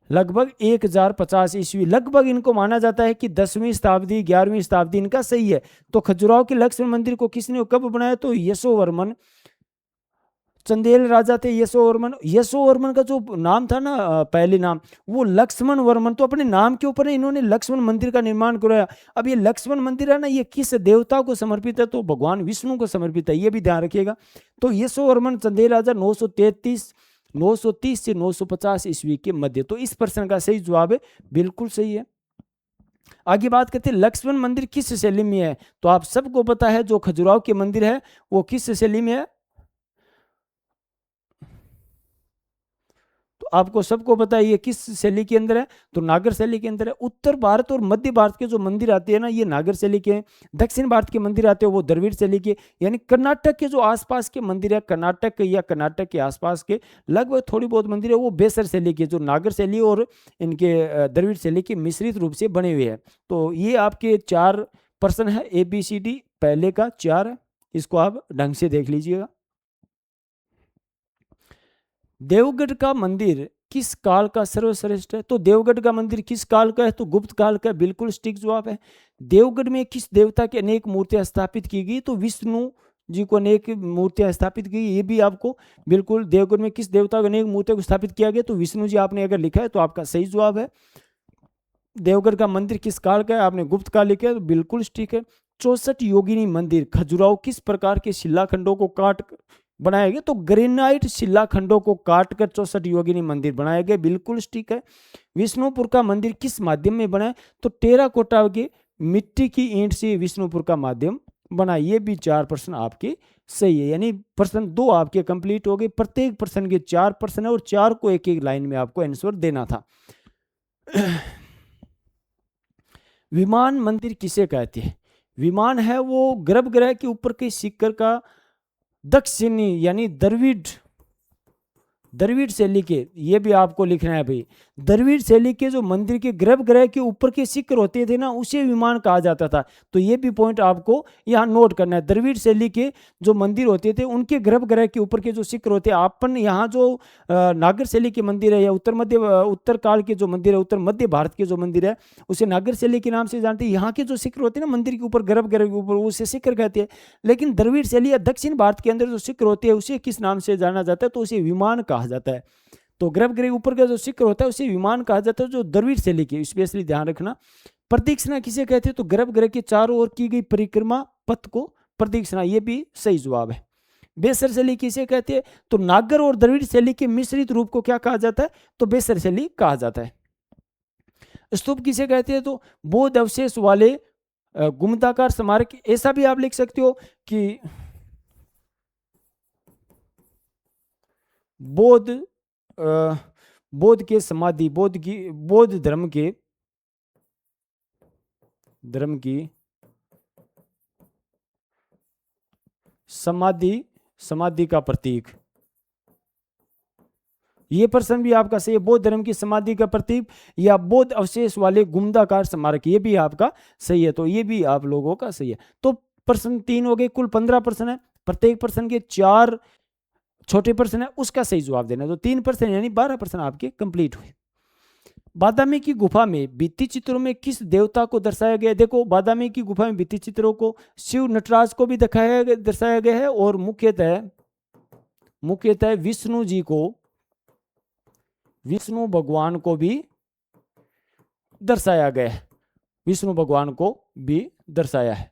Speaker 1: लगभग 1050 ईस्वी, लगभग इनको माना जाता है कि 10वीं शताब्दी 11वीं शताब्दी इनका सही है। तो खजुराहो के लक्ष्मण मंदिर को किसने और कब बनाया, तो यशोवर्मन, चंदेल राजा थे यशोवर्मन। यशोवर्मन का जो नाम था ना पहले नाम, वो लक्ष्मण वर्मन, तो अपने नाम के ऊपर इन्होंने लक्ष्मण मंदिर का निर्माण कराया। अब ये लक्ष्मण मंदिर है ना, ये किस देवता को समर्पित है, तो भगवान विष्णु को समर्पित है, ये भी ध्यान रखिएगा। तो यशोवर्मन चंदेल राजा 930 से 950 ईस्वी के मध्य। तो इस प्रश्न का सही जवाब है बिल्कुल सही है। आगे बात करते हैं लक्ष्मण मंदिर किस शैली में है, तो आप सबको पता है जो खजुराहो के मंदिर है वो किस शैली में है। तो आपको सबको पता है ये किस शैली के अंदर है, तो नागर शैली के अंदर है। उत्तर भारत और मध्य भारत के जो मंदिर आते हैं ना, ये नागर शैली के हैं। दक्षिण भारत के मंदिर आते हैं वो द्रविड़ शैली के, यानी कर्नाटक के जो आसपास के मंदिर है, कर्नाटक या कर्नाटक के आसपास के लगभग थोड़ी बहुत मंदिर है वो बेसर शैली के, जो नागर शैली और इनके द्रविड़ शैली के मिश्रित रूप से बने हुए हैं। तो ये आपके 4 प्रश्न है, ABCD पहले का 4 है, इसको आप ढंग से देख लीजिएगा। देवगढ़ का मंदिर किस काल का सर्वश्रेष्ठ है? तो देवगढ़ का मंदिर किस काल का है? तो गुप्त काल का, बिल्कुल सटीक जवाब है। देवगढ़ में किस देवता की अनेक मूर्तियां स्थापित की गई? तो विष्णु जी को अनेक मूर्तियां स्थापित की, ये भी आपको बिल्कुल, देवगढ़ में किस देवता को अनेक मूर्तियों को स्थापित किया गया? तो विष्णु जी आपने अगर लिखा है तो आपका सही जवाब है। देवगढ़ का मंदिर किस काल का है? आपने गुप्त काल लिखा है तो बिल्कुल ठीक है। 64 योगिनी मंदिर खजुराहो किस प्रकार के शिलाखंडों को काट बनाया गया? तो ग्रेनाइट शिलाखंडों को काटकर 64 योगिनी मंदिर बनाया गया, बिल्कुल ठीक है। विष्णुपुर का मंदिर किस माध्यम में बना है? तो टेराकोटा के मिट्टी की ईंट से विष्णुपुर का माध्यम बना। ये भी 4 प्रश्न आपके सही है, यानी प्रश्न 2 आपके कंप्लीट हो गए। प्रत्येक प्रश्न के 4 प्रश्न है और 4 को एक एक लाइन में आपको आंसर देना था। विमान मंदिर किसे कहते हैं? विमान है वो गर्भगृह के ऊपर के शिखर का दक्षिणी यानी द्रविड़ शैली के, ये भी आपको लिखना है भाई, द्रविड़ शैली के जो मंदिर के गर्भगृह के ऊपर के शिखर होते थे ना, उसे विमान कहा जाता था। तो ये भी पॉइंट आपको यहाँ नोट करना है। द्रविड़ शैली के जो मंदिर होते थे उनके गर्भगृह के ऊपर के जो शिखर होते हैं, अपन यहाँ जो नागर शैली के मंदिर है या उत्तर काल के जो मंदिर है, उत्तर मध्य भारत के जो मंदिर है उसे नागर शैली के नाम से जानते हैं। यहाँ के जो शिखर होते हैं ना मंदिर के ऊपर, गर्भगृह के ऊपर, उसे शिखर कहते हैं। लेकिन द्रविड़ शैली या दक्षिण भारत के अंदर जो शिखर होते हैं उसे किस नाम से जाना जाता है? तो उसे विमान कहा जाता है। तो गर्भगृह ऊपर का जो शिखर होता है उसे विमान कहा जाता है, जो द्रविड़ शैली की, स्पेशली ध्यान रखना। प्रदक्षिणा किसे कहते हैं? तो गर्भगृह के चारों ओर की गई परिक्रमा पथ को प्रदक्षिणा, ये भी सही जवाब है। बेसर शैली किसे कहते हैं? तो नागर और द्रविड़ शैली के मिश्रित रूप को क्या कहा जाता है? तो बेसर शैली कहा जाता है। स्तूप किसे कहते हैं? तो बौद्ध अवशेष वाले गुम्बदाकार स्मारक, ऐसा भी आप लिख सकते हो कि बौद्ध के समाधि, बौद्ध धर्म की समाधि का प्रतीक, ये प्रश्न भी आपका सही है। बौद्ध धर्म की समाधि का प्रतीक या बौद्ध अवशेष वाले गुम्बदाकार स्मारक, ये भी आपका सही है। तो ये भी आप लोगों का सही है। तो प्रश्न 3 हो गए, कुल 15 प्रश्न है। प्रत्येक प्रश्न के 4 छोटे प्रश्न है, उसका सही जवाब देना। तो 3 प्रश्न यानी 12 प्रश्न आपके कंप्लीट हुए। बादामी की गुफा में भित्ति चित्रों में किस देवता को दर्शाया गया? देखो, बादामी की गुफा में भित्ति चित्रों को शिव नटराज को भी दर्शाया गया है और मुख्यतः विष्णु जी को, विष्णु भगवान को भी दर्शाया गया है, विष्णु भगवान को भी दर्शाया है।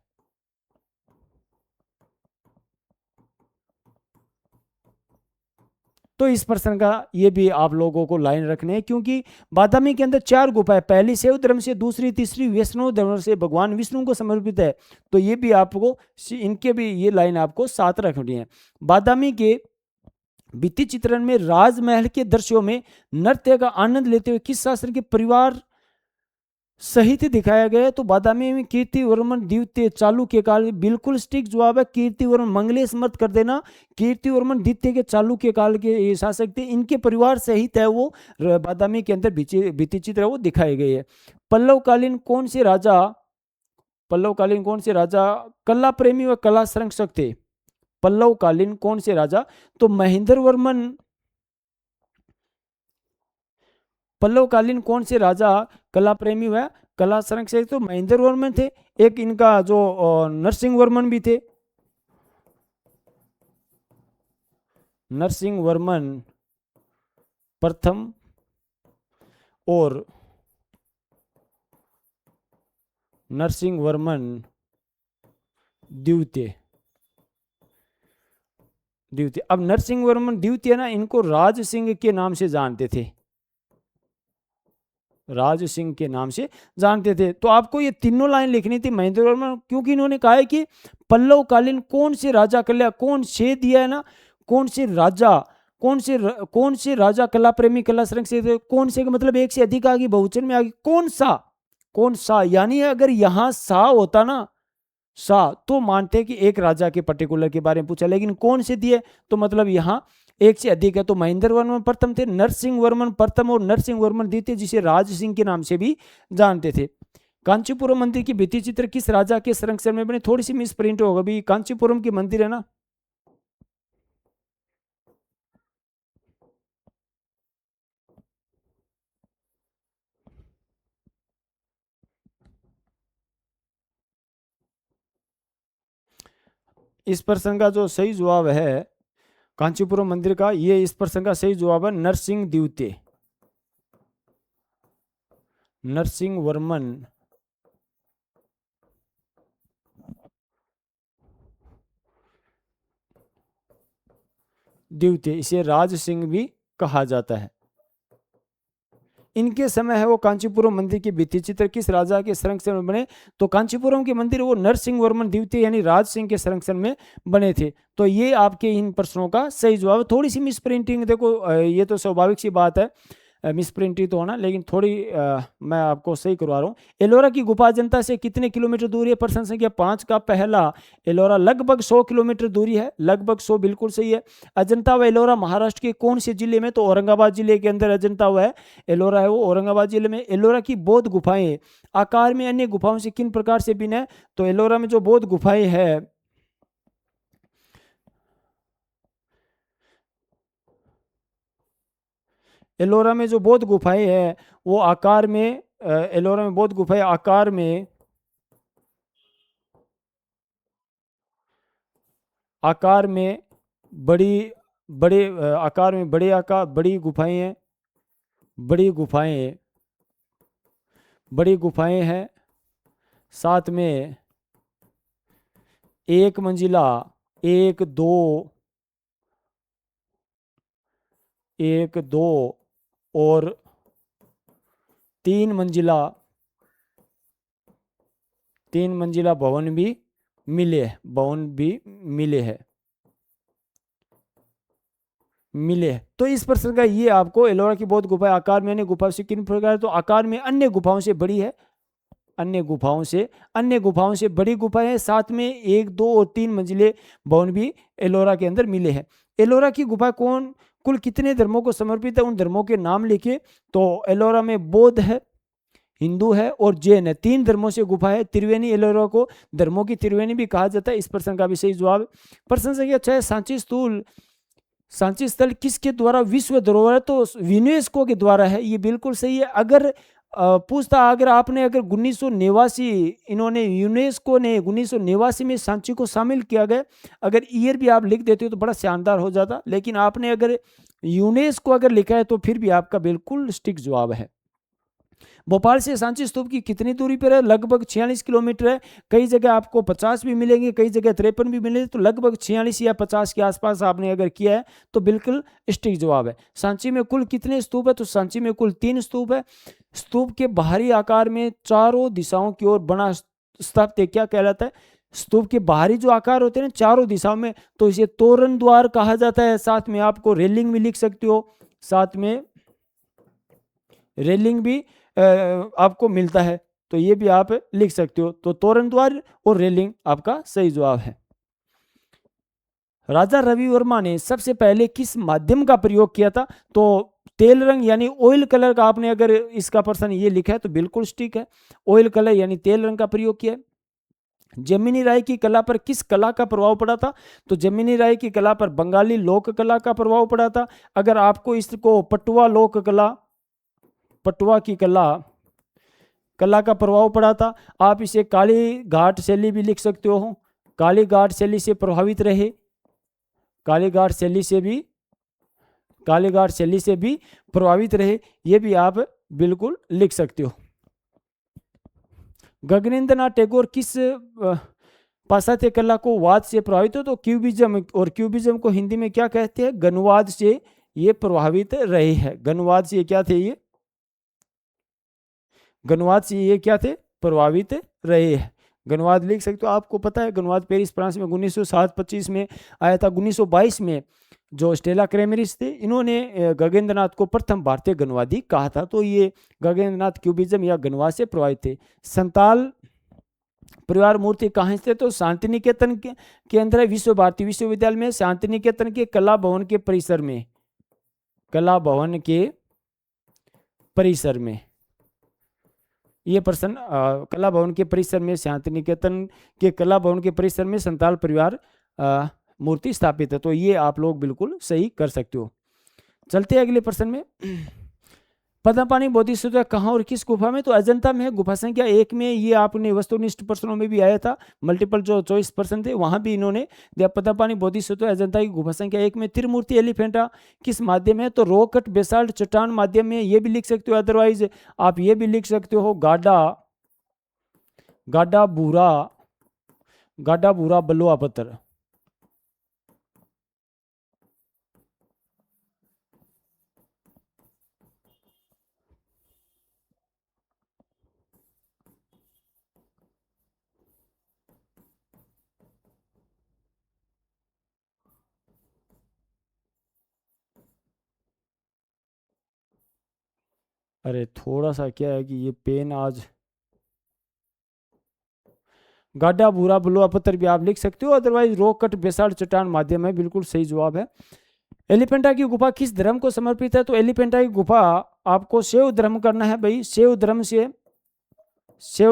Speaker 1: तो इस प्रश्न का ये भी आप लोगों को लाइन रखने हैं, क्योंकि बादामी के अंदर 4 गुफा है। पहली शैव धर्म से, दूसरी तीसरी वैष्णव धर्म से भगवान विष्णु को समर्पित है। तो ये भी आपको, इनके भी ये लाइन आपको साथ रखनी है। बादामी के भित्ति चित्रण में राजमहल के दृश्यों में नृत्य का आनंद लेते हुए किस शासक के परिवार सहित दिखाया गया है? तो बादामी में कीर्तिवर्मन द्वितीय चालुक्य काल, बिल्कुल स्टिक जवाब है। कीर्तिवर्मन, मंगलेश मत कर देना, कीर्तिवर्मन द्वितीय के चालुक्य काल के शासक थे, इनके परिवार सहित है वो बादामी के अंदर भित्ति चित्र वो दिखाए गए हैं। पल्लवकालीन कौन से राजा कला प्रेमी व कला संरक्षक थे? पल्लवकालीन कौन से राजा? तो महेंद्रवर्मन। पल्लवकालीन कौन से राजा कला प्रेमी व कला संरक्षक? तो महेंद्रवर्मन थे। एक इनका जो नरसिंहवर्मन भी थे, नरसिंहवर्मन प्रथम और नरसिंहवर्मन द्वितीय। अब नरसिंहवर्मन द्वितीय ना, इनको राज सिंह के नाम से जानते थे, राज सिंह के नाम से जानते थे। तो आपको ये तीनों लाइन लिखनी थी महेंद्रवर्मन, क्योंकि इन्होंने कहा है कि पल्लवकालीन कौन से राजा कल्याण, कौन से दिया है ना, कौन से राजा कौन से राजा कला प्रेमी कला संरक्षक से थे? कौन से का मतलब एक से अधिक आ गई, बहुवचन में आ गई। कौन सा यानी अगर यहां सा होता ना, सा, तो मानते कि एक राजा के पर्टिकुलर के बारे में पूछा, लेकिन कौन से दिए तो मतलब यहां एक से अधिक है। तो महेंद्र वर्मन प्रथम थे, नरसिंह वर्मन प्रथम और नरसिंह वर्मन द्वितीय, जिसे राज सिंह के नाम से भी जानते थे। कांचीपुरम मंदिर की भित्ति चित्र किस राजा के संरक्षण में बने? थोड़ी सी मिस प्रिंट होगा भी, कांचीपुरम की मंदिर है ना, इस प्रश्न का जो सही जवाब है कांचीपुरम मंदिर का, ये इस प्रश्न का सही जवाब है नरसिंह द्वितीय, नरसिंह वर्मन द्वितीय, इसे राज सिंह भी कहा जाता है। इनके समय है वो कांचीपुरम मंदिर के भित्ति चित्र किस राजा के संरक्षण में बने? तो कांचीपुरम के मंदिर वो नरसिंह वर्मन द्वितीय यानी राज सिंह के संरक्षण में बने थे। तो ये आपके इन प्रश्नों का सही जवाब। थोड़ी सी मिस प्रिंटिंग देखो, ये तो स्वाभाविक सी बात है, मिस प्रिंटिंग तो होना, लेकिन थोड़ी मैं आपको सही करवा रहा हूँ। एलोरा की गुफा अजंता से कितने किलोमीटर दूरी है? प्रश्न संख्या 5 का पहला, एलोरा लगभग 100 किलोमीटर दूरी है, लगभग 100 बिल्कुल सही है। अजंता व एलोरा महाराष्ट्र के कौन से जिले में? तो औरंगाबाद जिले के अंदर अजंता व है, एलोरा है वो औरंगाबाद जिले में। एलोरा की बौद्ध गुफाएं आकार में अन्य गुफाओं से किन प्रकार से भिन्न है? तो एलोरा में जो बौद्ध गुफाएं है, एलोरा में जो बौद्ध गुफाएं हैं वो आकार में, एलोरा में बौद्ध गुफाएं आकार में बड़ी बड़े आकार में बड़ी गुफाएं हैं, बड़ी गुफाएं हैं, साथ में एक मंजिला, एक दो और 3 मंजिला भवन भी मिले हैं। तो इस प्रश्न का ये आपको एलोरा की बौद्ध गुफा आकार में अन्य गुफाओं से किन प्रकार? तो आकार में अन्य गुफाओं से बड़ी है, अन्य गुफाओं से बड़ी गुफा है, साथ में 1, 2 और 3 मंजिले भवन भी एलोरा के अंदर मिले हैं। एलोरा की गुफा कुल कितने धर्मों को समर्पित है? उन धर्मों के नाम लिखिए। तो एलोरा में बौद्ध है, हिंदू है और जैन है, 3 धर्मों से गुफा है। त्रिवेणी, एलोरा को धर्मों की त्रिवेणी भी कहा जाता है। इस प्रश्न का भी सही जवाब। प्रश्न संख्या 6, सांची स्थल किसके द्वारा विश्व धरोहर है? तो यूनेस्को के द्वारा है, ये बिल्कुल सही है। अगर पूछता अगर आपने 1989 इन्होंने यूनेस्को ने 1989 में सांची को शामिल किया गया, अगर ईयर भी आप लिख देते हो तो बड़ा शानदार हो जाता, लेकिन आपने अगर यूनेस्को अगर लिखा है तो फिर भी आपका बिल्कुल सटीक जवाब है। भोपाल से सांची स्तूप की कितनी दूरी पर है? लगभग 46 किलोमीटर है। कई जगह आपको 50 भी मिलेंगे, कई जगह 53 भी मिलेंगे, तो लगभग 46 या 50 के आसपास आपने अगर किया है तो बिल्कुल सटीक जवाब है। सांची में कुल कितने स्तूप है? तो सांची में कुल 3 स्तूप है। स्तूप के बाहरी आकार में चारों दिशाओं की ओर बना स्थापत्य क्या कहलाता है? स्तूप के बाहरी जो आकार होते हैं ना चारों दिशाओं में, तो इसे तोरण द्वार कहा जाता है। साथ में आपको रेलिंग भी लिख सकते हो, साथ में रेलिंग भी आपको मिलता है, तो ये भी आप लिख सकते हो। तो तोरण द्वार और रेलिंग आपका सही जवाब है। राजा रवि वर्मा ने सबसे पहले किस माध्यम का प्रयोग किया था? तो तेल रंग यानी ऑयल कलर का, आपने अगर इसका प्रश्न ये लिखा है तो बिल्कुल ठीक है, ऑयल कलर यानी तेल रंग का प्रयोग किया है। जमीनी राय की कला पर किस कला का प्रभाव पड़ा था? तो जमीनी राय की कला पर बंगाली लोक कला का प्रभाव पड़ा था। अगर आपको इसको पटुआ की कला का प्रभाव पड़ा था। आप इसे काली घाट शैली भी लिख सकते हो, काली घाट शैली से प्रभावित रहे, काली घाट शैली से भी प्रभावित रहे, ये भी आप बिल्कुल लिख सकते हो। गगनेंद्रनाथ टैगोर किस पाश्चात्य कला को वाद से प्रभावित हो? तो क्यूबिज्म, और क्यूबिज्म को हिंदी में क्या कहते हैं? गणवाद से ये प्रभावित रहे हैं। गणवाद से क्या थे? ये गणवाद से ये क्या थे? प्रभावित रहे हैं। गणवाद लिख सकते हो। आपको पता है गणवाद पेरिस फ्रांस में 1907-25 में आया था। 1922 में जो स्टेला क्रेमरिस थे, इन्होंने गगनेंद्रनाथ को प्रथम भारतीय गणवादी कहा था। तो ये गगनेंद्रनाथ क्यूबिज्म या गणवाद से प्रभावित थे। संताल परिवार मूर्ति कहाँ स्थित है? तो शांति निकेतन के अंदर है, विश्व भारती विश्वविद्यालय में, शांति निकेतन के कला भवन के परिसर में, कला भवन के परिसर में ये प्रश्न कला भवन के परिसर में, शांति निकेतन के कला भवन के परिसर में संताल परिवार मूर्ति स्थापित है। तो ये आप लोग बिल्कुल सही कर सकते हो। चलते हैं अगले प्रश्न में। पद्मपाणि बोधिसत्व कहाँ और किस गुफा में? तो अजंता में है, गुफा संख्या 1 में। ये आपने वस्तुनिष्ठ प्रश्नों में भी आया था, मल्टीपल जो चॉइस प्रश्न थे वहां भी इन्होंने दिया। पद्मपाणि बोधिसत्व अजंता की गुफा संख्या 1 में। त्रिमूर्ति एलिफेंटा किस माध्यम है? तो रॉक कट बेसाल्ट चट्टान माध्यम में। ये भी लिख सकते हो, अदरवाइज आप ये भी लिख सकते हो गाडा भूरा बलुआ पत्थर। अरे थोड़ा सा क्या है कि ये पेन आज, गाडा भूरा बलुआ पत्थर भी आप लिख सकते हो, अदरवाइज रॉक कट बेसाल्ट चट्टान माध्यम है, बिल्कुल सही जवाब है। एलिफेंटा की गुफा किस धर्म को समर्पित है? तो एलिफेंटा की गुफा आपको शैव धर्म करना है भाई, शैव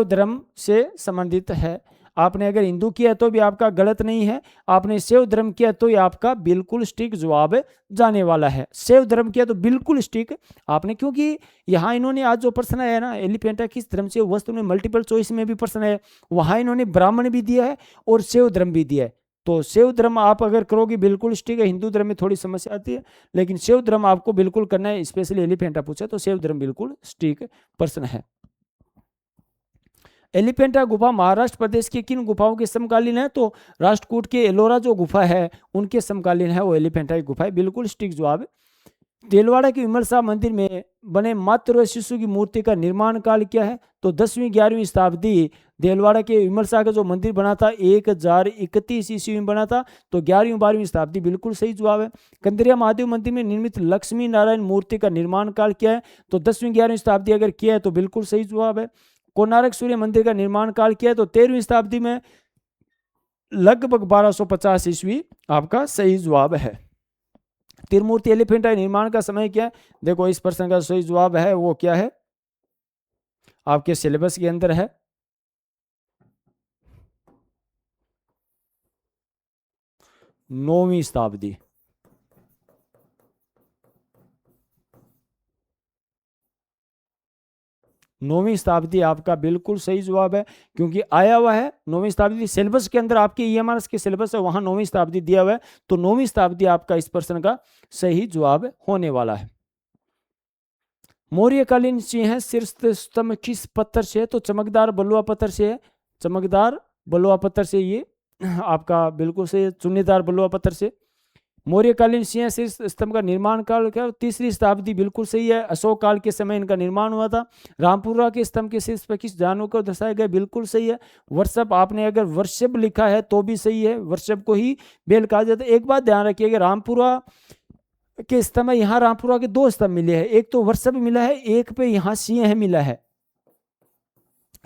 Speaker 1: धर्म से संबंधित है। आपने अगर हिंदू किया तो भी आपका गलत नहीं है, आपने शैव धर्म किया तो ये आपका बिल्कुल स्टिक जवाब जाने वाला है। शैव धर्म किया तो बिल्कुल स्टिक आपने, क्योंकि यहाँ इन्होंने आज जो प्रश्न है ना, एलिफेंटा किस धर्म से, वस्तु में मल्टीपल चॉइस में भी प्रश्न है, वहाँ इन्होंने ब्राह्मण भी दिया है और शैव धर्म भी दिया है। तो शैव धर्म आप अगर करोगे बिल्कुल स्टिक है। हिंदू धर्म में थोड़ी समस्या आती है, लेकिन शैव धर्म आपको बिल्कुल करना है। स्पेशली एलिफेंटा पूछा तो शैव धर्म बिल्कुल स्टिक प्रश्न है। एलिफेंटा गुफा महाराष्ट्र प्रदेश की किन गुफाओं के समकालीन है? तो राष्ट्रकूट के एलोरा जो गुफा है उनके समकालीन है वो एलिफेंटा की गुफा है, बिल्कुल स्टिक जवाब। देलवाड़ा के विमल शाह मंदिर में बने मातृ शिशु की मूर्ति का निर्माण काल क्या है? तो 10वीं-11वीं शताब्दी देलवाड़ा के विमल शाह का जो मंदिर बना था 1031 ईस्वी में बना था। तो 11वीं-12वीं शताब्दी बिल्कुल सही जवाब है। कंदरिया महादेव मंदिर में निर्मित लक्ष्मी नारायण मूर्ति का निर्माण काल क्या है? तो 10वीं-11वीं शताब्दी अगर किया है तो बिल्कुल सही जवाब है। कोणार्क सूर्य मंदिर का निर्माण काल किया है? तो 13वीं शताब्दी में, लगभग 1250 ईस्वी आपका सही जवाब है। त्रिमूर्ति एलिफेंटा निर्माण का समय क्या है? देखो इस प्रश्न का सही जवाब है वो क्या है, आपके सिलेबस के अंदर है, 9वीं शताब्दी। 9वीं शताब्दी आपका बिल्कुल सही जवाब है, क्योंकि आया हुआ है 9वीं शताब्दी सिलेबस के अंदर, आपके ईएमआरएस के सिलेबस है वहां 9वीं शताब्दी दिया हुआ है। तो 9वीं शताब्दी आपका इस प्रश्न का सही जवाब होने वाला है। मौर्यकालीन सिंह शीर्ष स्तंभ किस पत्थर से है? तो चमकदार बलुआ पत्थर से है, चमकदार बलुआ पत्थर से ये आपका बिल्कुल सही, चुन्नीदार बलुआ पत्थर से। मौर्यकालीन सिंह शीर्ष स्तंभ का निर्माण काल क्या? 3री शताब्दी बिल्कुल सही है, अशोक काल के समय इनका निर्माण हुआ था। रामपुरा के स्तंभ के शीर्ष पर किस जानवर को दर्शाया गया? बिल्कुल सही है, वर्षभ। आपने अगर वर्षभ लिखा है तो भी सही है, वर्षभ को ही बेल कहा जाता है। एक बात ध्यान रखिएगा, रामपुरा के स्तंभ है, यहाँ रामपुरा के 2 स्तंभ मिले हैं, एक तो वर्षभ मिला है, एक पे यहाँ सिंह मिला है,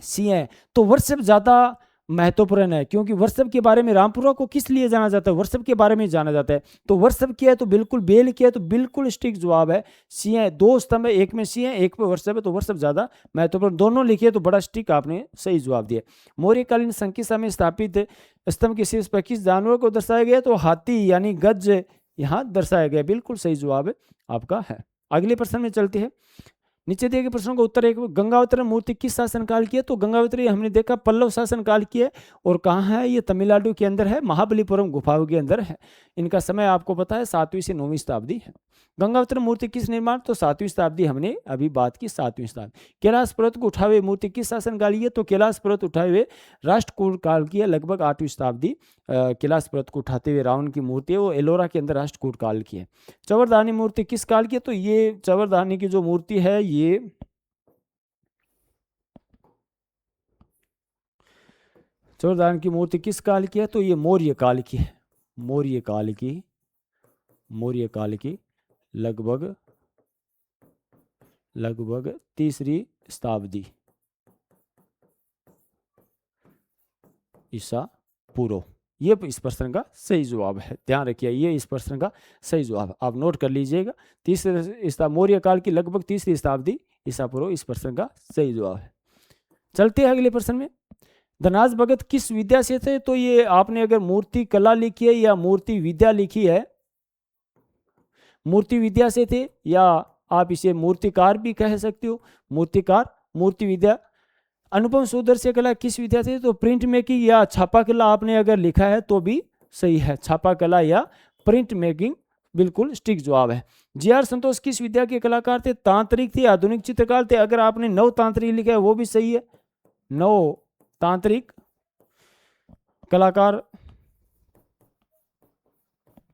Speaker 1: सिंह। तो वर्षभ ज्यादा महत्वपूर्ण है, क्योंकि वर्षभ के बारे में, रामपुरा को किस लिए जाना जाता है? वर्षभ के बारे में जाना जाता है। तो वर्षभ किया है तो बिल्कुल, बेल किया है तो बिल्कुल स्टिक जवाब है सिंह। 2 स्तंभ है, एक में सिंह है, एक पे वर्षभ है, तो वर्षभ ज्यादा महत्वपूर्ण। दोनों लिखिए तो बड़ा स्टिक आपने सही जवाब दिया। मौर्यकालीन संकिसा में स्थापित स्तंभ के शीर्ष पर किस जानवर को दर्शाया गया? तो हाथी यानी गज यहाँ दर्शाया गया, बिल्कुल सही जवाब आपका है। अगले प्रश्न में चलते हैं। नीचे दिए गए प्रश्नों का उत्तर एक, गंगावतरण मूर्ति किस शासनकाल की है? तो गंगावतरी हमने देखा पल्लव शासनकाल की है, और कहाँ है? ये तमिलनाडु के अंदर है, महाबलीपुरम गुफाओं के अंदर है। इनका समय आपको पता है 7वीं से 9वीं शताब्दी है। गंगावतरण मूर्ति किस निर्माण? तो 7वीं शताब्दी हमने अभी बात की, 7वीं शताब्दी। कैलाश पर्वत को उठाए हुए मूर्ति किस शासनकाल की है? तो कैलाश पर्वत उठाए हुए राष्ट्रकूट काल की है, लगभग 8वीं शताब्दी। कैलाश पर्वत को उठाते हुए रावण की मूर्ति है, वो एलोरा के अंदर राष्ट्रकूट काल की है। चवरदानी मूर्ति किस काल की है? तो ये चवरदानी की जो मूर्ति है ये चोरदान की मूर्ति किस काल की है? तो ये मौर्य काल की है। मौर्य काल की लगभग तीसरी शताब्दी ईसा पूर्व। ये इस प्रश्न का सही जवाब है। ध्यान रखिए, ये इस प्रश्न का सही जवाब है, आप नोट कर लीजिएगा। मौर्य काल की लगभग तीसरी शताब्दी ईसा पूर्व इस प्रश्न का सही जवाब है। चलते हैं अगले प्रश्न में। धनराज भगत किस विद्या से थे? तो ये आपने अगर मूर्ति कला लिखी है या मूर्ति विद्या लिखी है, मूर्ति विद्या से थे, या आप इसे मूर्तिकार भी कह सकते हो। मूर्तिकार, मूर्ति विद्या। अनुपम सुदर्शन कला किस विद्या से? तो प्रिंट मेकिंग या छापा कला आपने अगर लिखा है तो भी सही है। छापा कला या प्रिंट मेकिंग बिल्कुल स्टिक जवाब है। जी.आर. संतोष किस विद्या के कलाकार थे? तांत्रिक थे, आधुनिक चित्रकार थे। अगर आपने नव तांत्रिक लिखा है वो भी सही है। नव तांत्रिक कलाकार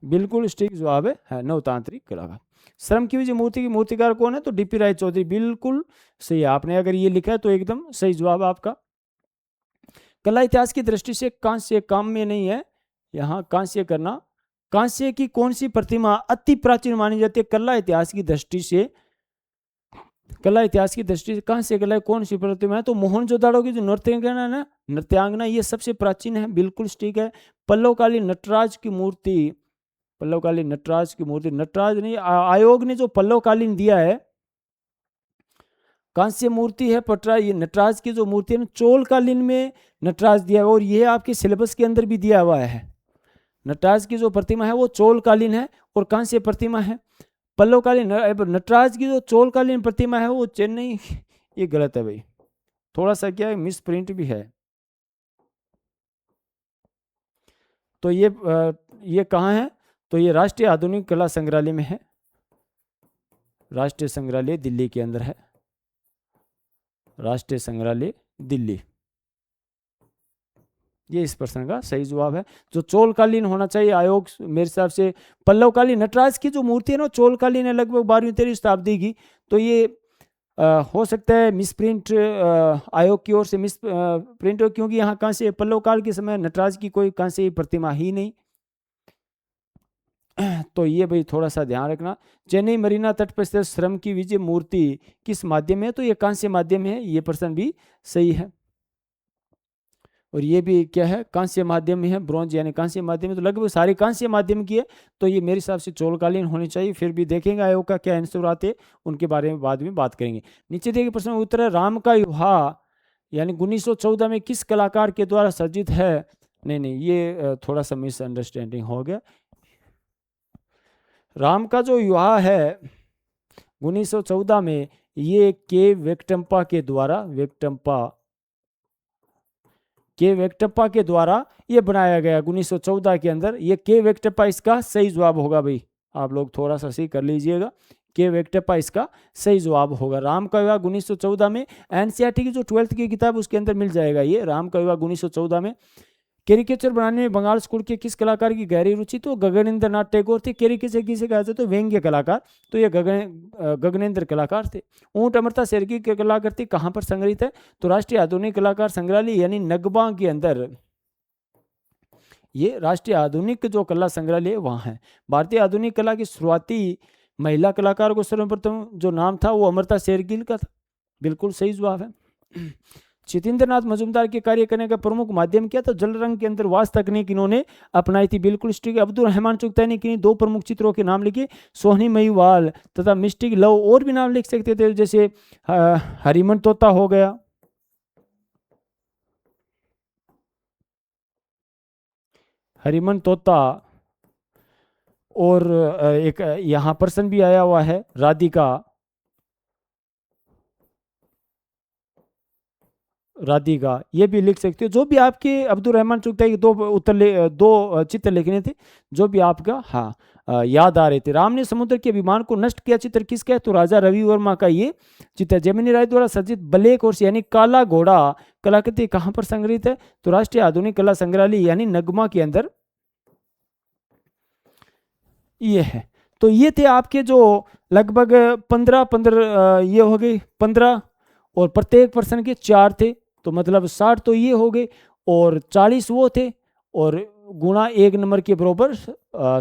Speaker 1: बिल्कुल स्टिक जवाब है नव तांत्रिक कलाकार। श्रम की विजय मूर्ति की मूर्तिकार कौन है? तो डीपी राय चौधरी, बिल्कुल सही है। आपने अगर ये लिखा है तो एकदम सही जवाब आपका। कला इतिहास की दृष्टि से कांस्य काम में नहीं है, यहाँ कांस्य करना। कांस्य की कौन सी प्रतिमा अति प्राचीन मानी जाती है? कला इतिहास की दृष्टि से कांस्य कला कौन सी प्रतिमा है? तो मोहनजोदाड़ो की जो नृत्यांगना ये सबसे प्राचीन है, बिल्कुल ठीक है। पल्लवकालीन नटराज की मूर्ति, नटराज नहीं, आयोग ने जो पल्लवकालीन दिया है कांस्य मूर्ति है पटरा, ये नटराज की जो मूर्ति है चोलकालीन में नटराज दिया हुआ, और ये आपके सिलेबस के अंदर भी दिया हुआ है। नटराज की जो प्रतिमा है वो चोलकालीन है और कांस्य प्रतिमा है पल्लवकालीन। नटराज की जो चोलकालीन प्रतिमा है वो चेन्नई, ये गलत है भाई, थोड़ा सा क्या है मिस प्रिंट भी है। तो ये कहाँ है? तो ये राष्ट्रीय आधुनिक कला संग्रहालय में है। राष्ट्रीय संग्रहालय दिल्ली के अंदर है। राष्ट्रीय संग्रहालय दिल्ली, ये इस प्रश्न का सही जवाब है। जो चोलकालीन होना चाहिए आयोग मेरे हिसाब से पल्लवकालीन। नटराज की जो मूर्ति है ना चोलकालीन है, लगभग 12वीं-13वीं शताब्दी की। तो ये हो सकता है मिसप्रिंट आयोग की ओर से मिस प्रिंट हो, क्योंकि यहाँ कहाँ से पल्लवकाल के समय नटराज की कोई कहाँ से प्रतिमा ही नहीं। तो ये भाई थोड़ा सा ध्यान रखना। चेन्नई मरीना तट पर स्थित श्रम की विजय मूर्ति किस माध्यम में है? तो ये कांस्य माध्यम है, ये प्रश्न भी सही है। और ये भी क्या है? कांस्य माध्यम में है, ब्रॉन्ज यानी कांस्य माध्यम में। तो लगभग सारे कांस्य माध्यम की है, तो ये मेरे हिसाब से चोलकालीन होनी चाहिए। फिर भी देखेंगे आयोग का क्या आंसर आते, उनके बारे में बाद में बात करेंगे। नीचे देखिए प्रश्न उत्तर है, राम का विवाह यानी 1914 में किस कलाकार के द्वारा सर्जित है? नहीं, ये थोड़ा सा मिसअंडरस्टैंडिंग हो गया। राम का जो विवाह है 1914 में, ये के वेंकटप्पा के द्वारा ये बनाया गया 1914 के अंदर। ये के वेंकटप्पा इसका सही जवाब होगा भाई, आप लोग थोड़ा सा सही कर लीजिएगा। के वेंकटप्पा इसका सही जवाब होगा। राम का विवाह 1914 में, एनसीईआरटी की जो 12th की किताब उसके अंदर मिल जाएगा ये राम का विवाह 1914 में। कैरिकेचर बनाने में बंगाल स्कूल के किस कलाकार की गहरी रुचि? तो गगनेंद्र नाथ टैगोर थे। कैरिकेचर किसे कहा जाता है? तो व्यंग्य कलाकार, तो ये गगनेंद्र कलाकार थे। ऊंट अमृता शेरगी के कलाकृति कहाँ पर संग्रहित है? तो राष्ट्रीय आधुनिक कलाकार संग्रहालय यानी नगबा के अंदर, ये राष्ट्रीय आधुनिक जो कला संग्रहालय वहाँ है। भारतीय आधुनिक कला की शुरुआती महिला कलाकार को सर्वप्रथम जो नाम था वो अमृता शेरगिल का था, बिल्कुल सही जवाब है। चितेंद्रनाथ मजूमदार के कार्य करने का प्रमुख माध्यम क्या था? जल रंग के अंदर वास तकनीक इन्होंने अपनाई थी, बिल्कुल ठीक। अब्दुल रहमान चुगताई ने किन्हीं 2 प्रमुख चित्रों के नाम लिखे? सोहनी महिवाल तथा मिस्टिक लव। और भी नाम लिख सकते थे, जैसे हरिमन तोता हो गया, हरिमन तोता, और एक यहाँ पर्सन भी आया हुआ है राधिका, ये भी लिख सकते हो। जो भी आपके अब्दुल रहमान चुगताई के 2 चित्र लिखने थे, जो भी आपका याद आ रहे थे। राम ने समुद्र के विमान को नष्ट किया चित्र किसका है? तो राजा रवि वर्मा का ये चित्र। जेमिनी राय द्वारा सर्जित ब्लैक हॉर्स यानी काला घोड़ा कलाकृति कहाँ पर संग्रहित है? तो राष्ट्रीय आधुनिक कला संग्रहालय यानी नगमा के अंदर ये है। तो ये थे आपके जो लगभग 15 ये हो गए 15, और प्रत्येक पर्सन के 4 थे, तो मतलब 60 तो ये हो गए। और 40 वो थे और गुणा 1 नंबर के बराबर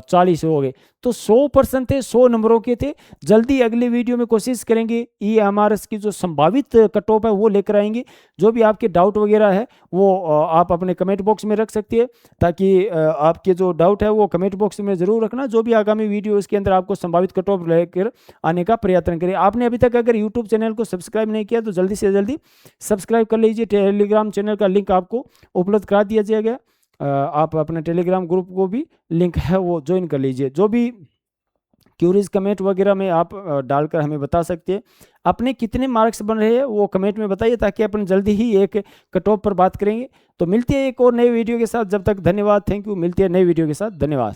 Speaker 1: 40 हो गए, तो 100% थे, 100 नंबरों के थे। जल्दी अगली वीडियो में कोशिश करेंगे EMRS की जो संभावित कट ऑफ है वो लेकर आएंगे। जो भी आपके डाउट वगैरह है वो आप अपने कमेंट बॉक्स में रख सकते हैं, ताकि आपके जो डाउट है वो कमेंट बॉक्स में ज़रूर रखना। जो भी आगामी वीडियो इसके अंदर आपको संभावित कट ऑफ लेकर आने का प्रयत्न करें। आपने अभी तक अगर यूट्यूब चैनल को सब्सक्राइब नहीं किया तो जल्दी से जल्दी सब्सक्राइब कर लीजिए। टेलीग्राम चैनल का लिंक आपको उपलब्ध करा दिया जाएगा। आप अपने टेलीग्राम ग्रुप को भी लिंक है वो ज्वाइन कर लीजिए। जो भी क्यूरीज कमेंट वगैरह में आप डालकर हमें बता सकते हैं। अपने कितने मार्क्स बन रहे हैं वो कमेंट में बताइए, ताकि अपन जल्दी ही एक कट ऑफ पर बात करेंगे। तो मिलते हैं एक और नई वीडियो के साथ, जब तक धन्यवाद, थैंक यू। मिलते हैं नई वीडियो के साथ, धन्यवाद।